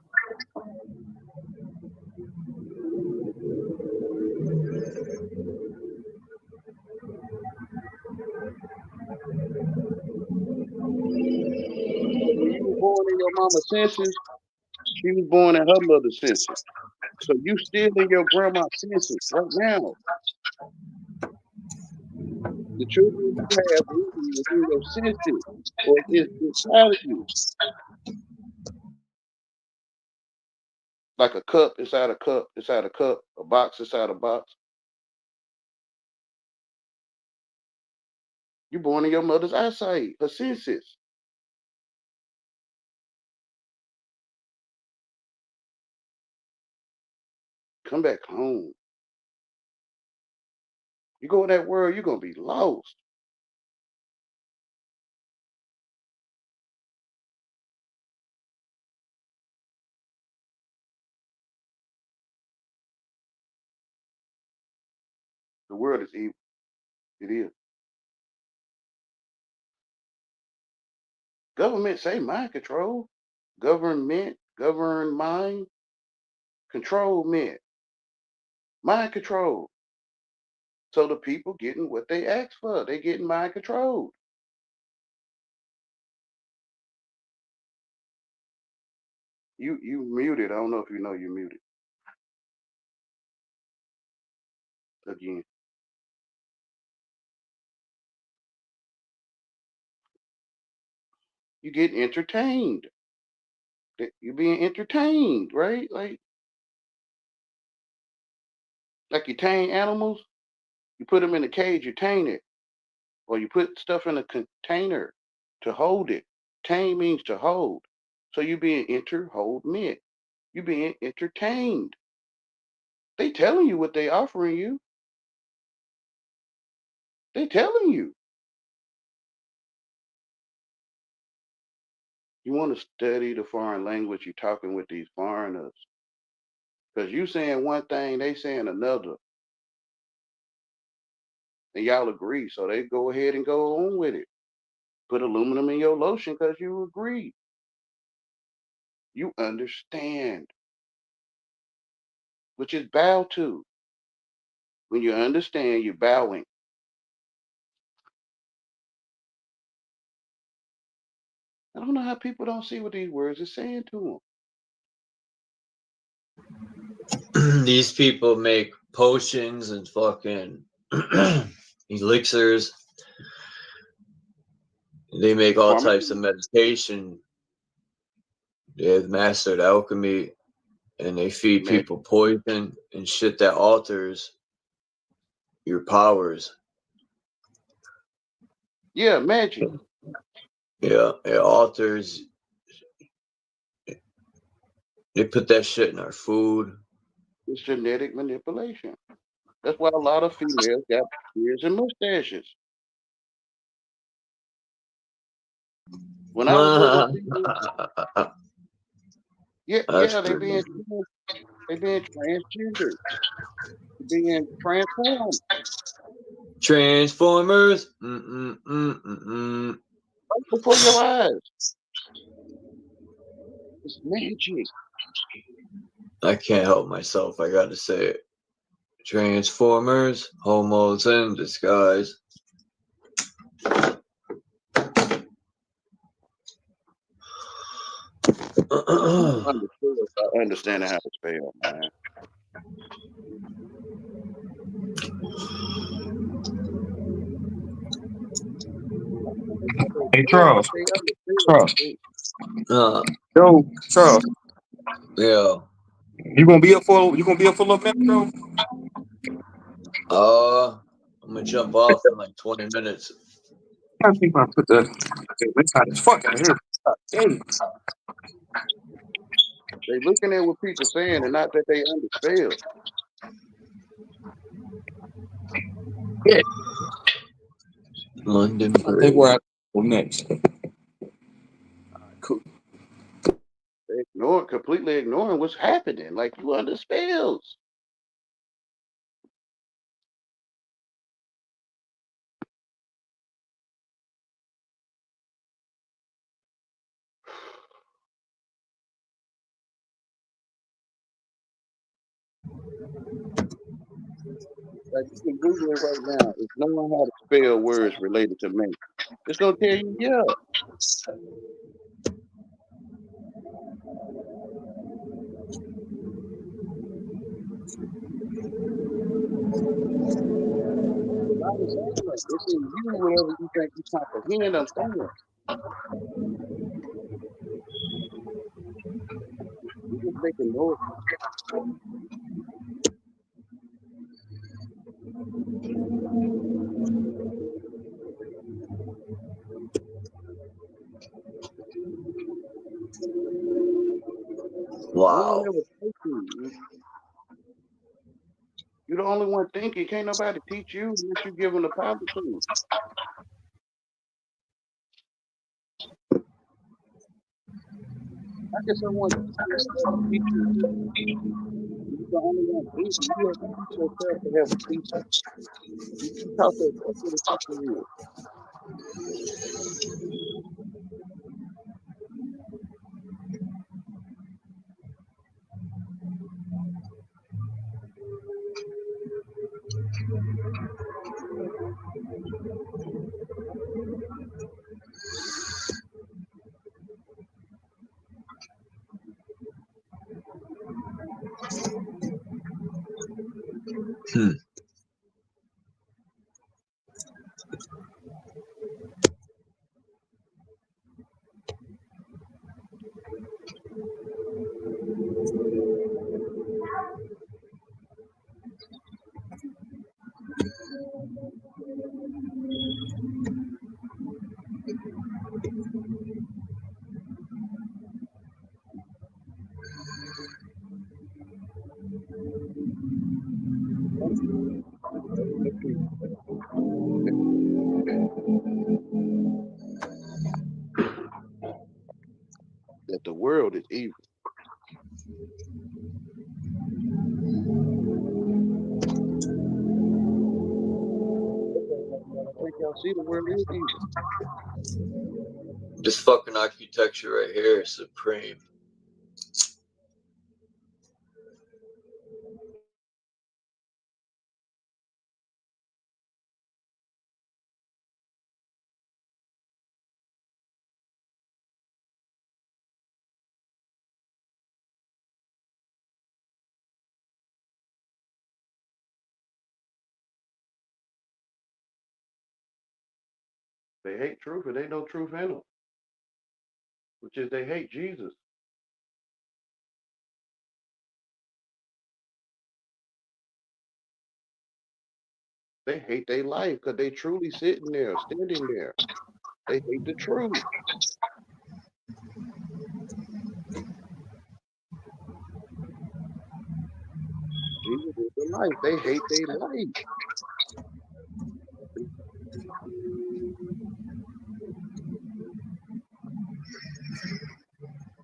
When you were born in your mama's senses, she was born in her mother's senses. So you still in your grandma's senses right now. The children you have is in your senses, or it's inside of you. Like a cup inside a cup inside a cup, a box inside a box. You're born in your mother's eyesight, her senses. Come back home. You go in that world, you're gonna be lost. The world is evil. It is. Government say mind control. Government, govern mind, control men. Mind control. So the people getting what they asked for. They getting mind controlled. You muted. I don't know if you know you're muted. Again. You get entertained. You're being entertained, right? Like you tame animals. You put them in a cage, you tame it. Or you put stuff in a container to hold it. Tame means to hold. So you're being hold meant. You're being entertained. They telling you what they offering you. They telling you. You want to study the foreign language, you're talking with these foreigners. Because you saying one thing, they saying another. And y'all agree. So they go ahead and go on with it. Put aluminum in your lotion because you agree. You understand. Which is bow to. When you understand, you're bowing. I don't know how people don't see what these words are saying to them. These people make potions and fucking elixirs. They make all types of meditation. They have mastered alchemy, and they feed people poison and shit that alters your powers. Yeah, magic. Yeah, it alters. They put that shit in our food. It's genetic manipulation. That's why a lot of females got beards and mustaches. When I was little, yeah, they being transgender, being transformed. Transformers. Right before your eyes. It's magic. I can't help myself. I gotta say it. Transformers, homos in disguise. Understanding how to spell, man. Hey, Charles. Charles. Yo, Charles. Yeah. You gonna be up for a little minute, bro? I'm gonna jump off in like 20 minutes. I think I put the it's hot as fuck out here. Dang. They looking at what people saying and not that they understand. Yeah. London I think we're at next. Cool. They completely ignoring what's happening. Like you under spells. Like you can Google it right now. It's knowing how to spell words related to me. It's gonna tell you, yeah. A not saying that. It's in you, whatever you think you comprehend. I'm saying. You just making noise. No one Wow. ever teach you. You're the only one thinking. Can't nobody teach you unless you give them the power to. How can someone teach you? You're the only one thinking. You have to teach yourself to have a teacher. You taught yourself what a teacher is. Hmm. That the world is evil. I think y'all see the world is evil. This fucking architecture right here is supreme. They hate truth and they know truth in them, which is they hate Jesus. They hate their life because they truly sitting there, standing there. They hate the truth. Jesus is the life. They hate their life.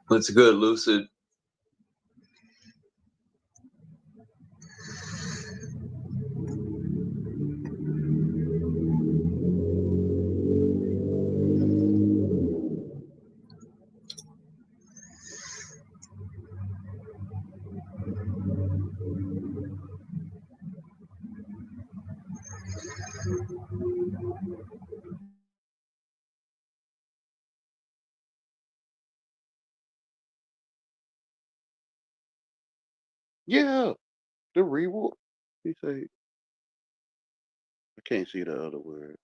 That's good, Lucid. Yeah, the reward. He say, I can't see the other word.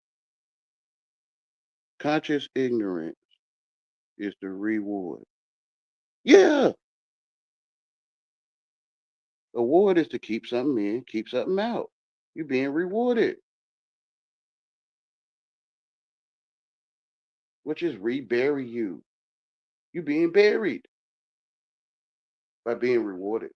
Conscious ignorance is the reward. Yeah, award is to keep something in, keep something out. You're being rewarded, which is rebury you. You're being buried by being rewarded.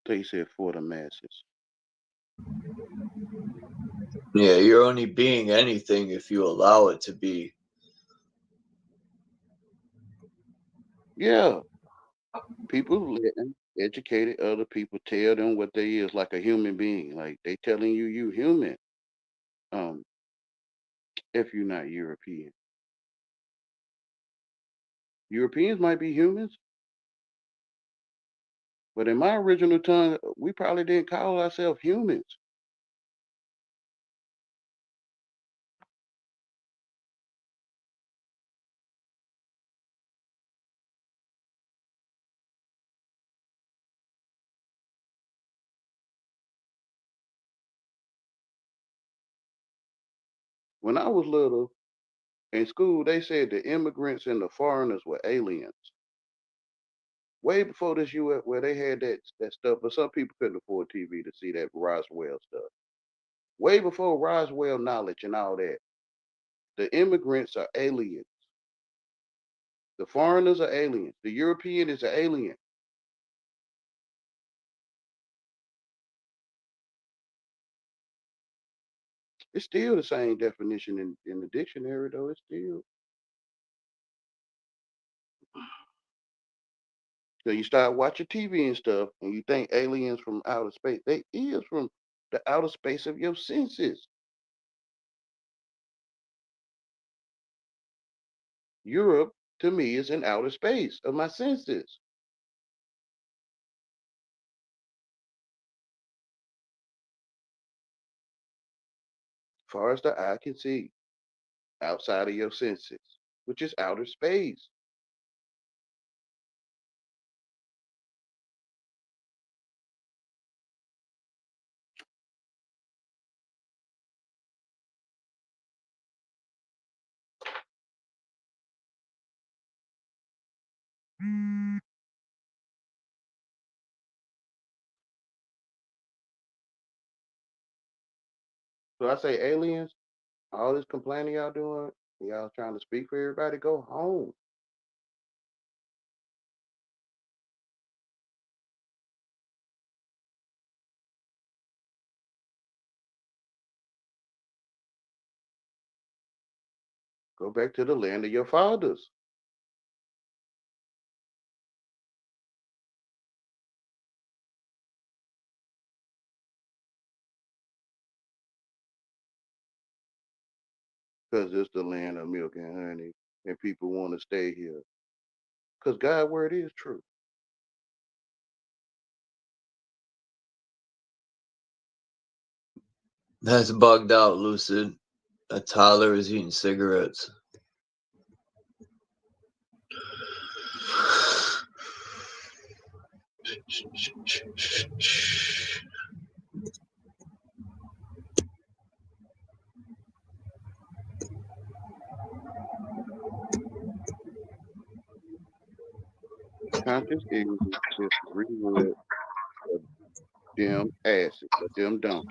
They said for the masses. Yeah, you're only being anything if you allow it to be. Yeah, people letting educated other people tell them what they is like a human being. Like they telling you human. Um, if you're not European. Europeans might be humans, but in my original tongue, we probably didn't call ourselves humans. When I was little in school, they said the immigrants and the foreigners were aliens. Way before this U.S. where they had that stuff, but some people couldn't afford TV to see that Roswell stuff. Way before Roswell knowledge and all that, the immigrants are aliens. The foreigners are aliens. The European is an alien. It's still the same definition in the dictionary, though. It's still. So you start watching TV and stuff, and you think aliens from outer space. They is from the outer space of your senses. Europe, to me, is in outer space of my senses. Far as the eye can see, outside of your senses, which is outer space. So I say aliens, all this complaining y'all doing, y'all trying to speak for everybody, go home. Go back to the land of your fathers. Because it's the land of milk and honey, and people want to stay here. Because God's word is true. That's bugged out, Lucid. That Tyler is eating cigarettes. Conscious ignorance is real them asses, them dumb.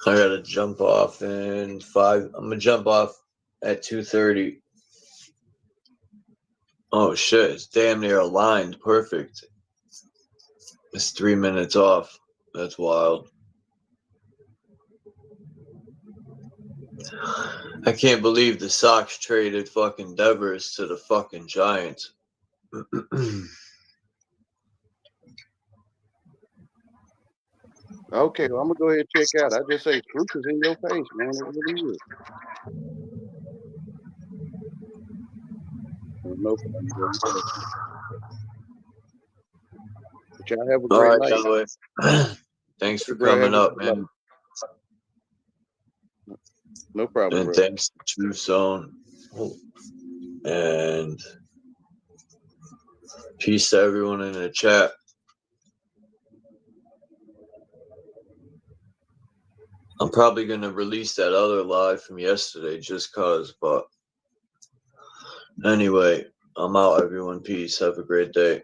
I gotta jump off in 5. I'm gonna jump off at 2:30. Oh shit! It's damn near aligned. Perfect. It's 3 minutes off. That's wild. I can't believe the Sox traded fucking Devers to the fucking Giants. Okay, well, I'm gonna go ahead and check out. I just say truth is in your face, man. It really is. No problem. But y'all have a All great right, night. Yahweh. Thanks for Bro, coming have a up, good man. night. No problem, And bro. thanks to True Zone. And peace to everyone in the chat. I'm probably going to release that other live from yesterday just cause, but anyway, I'm out, everyone. Peace. Have a great day.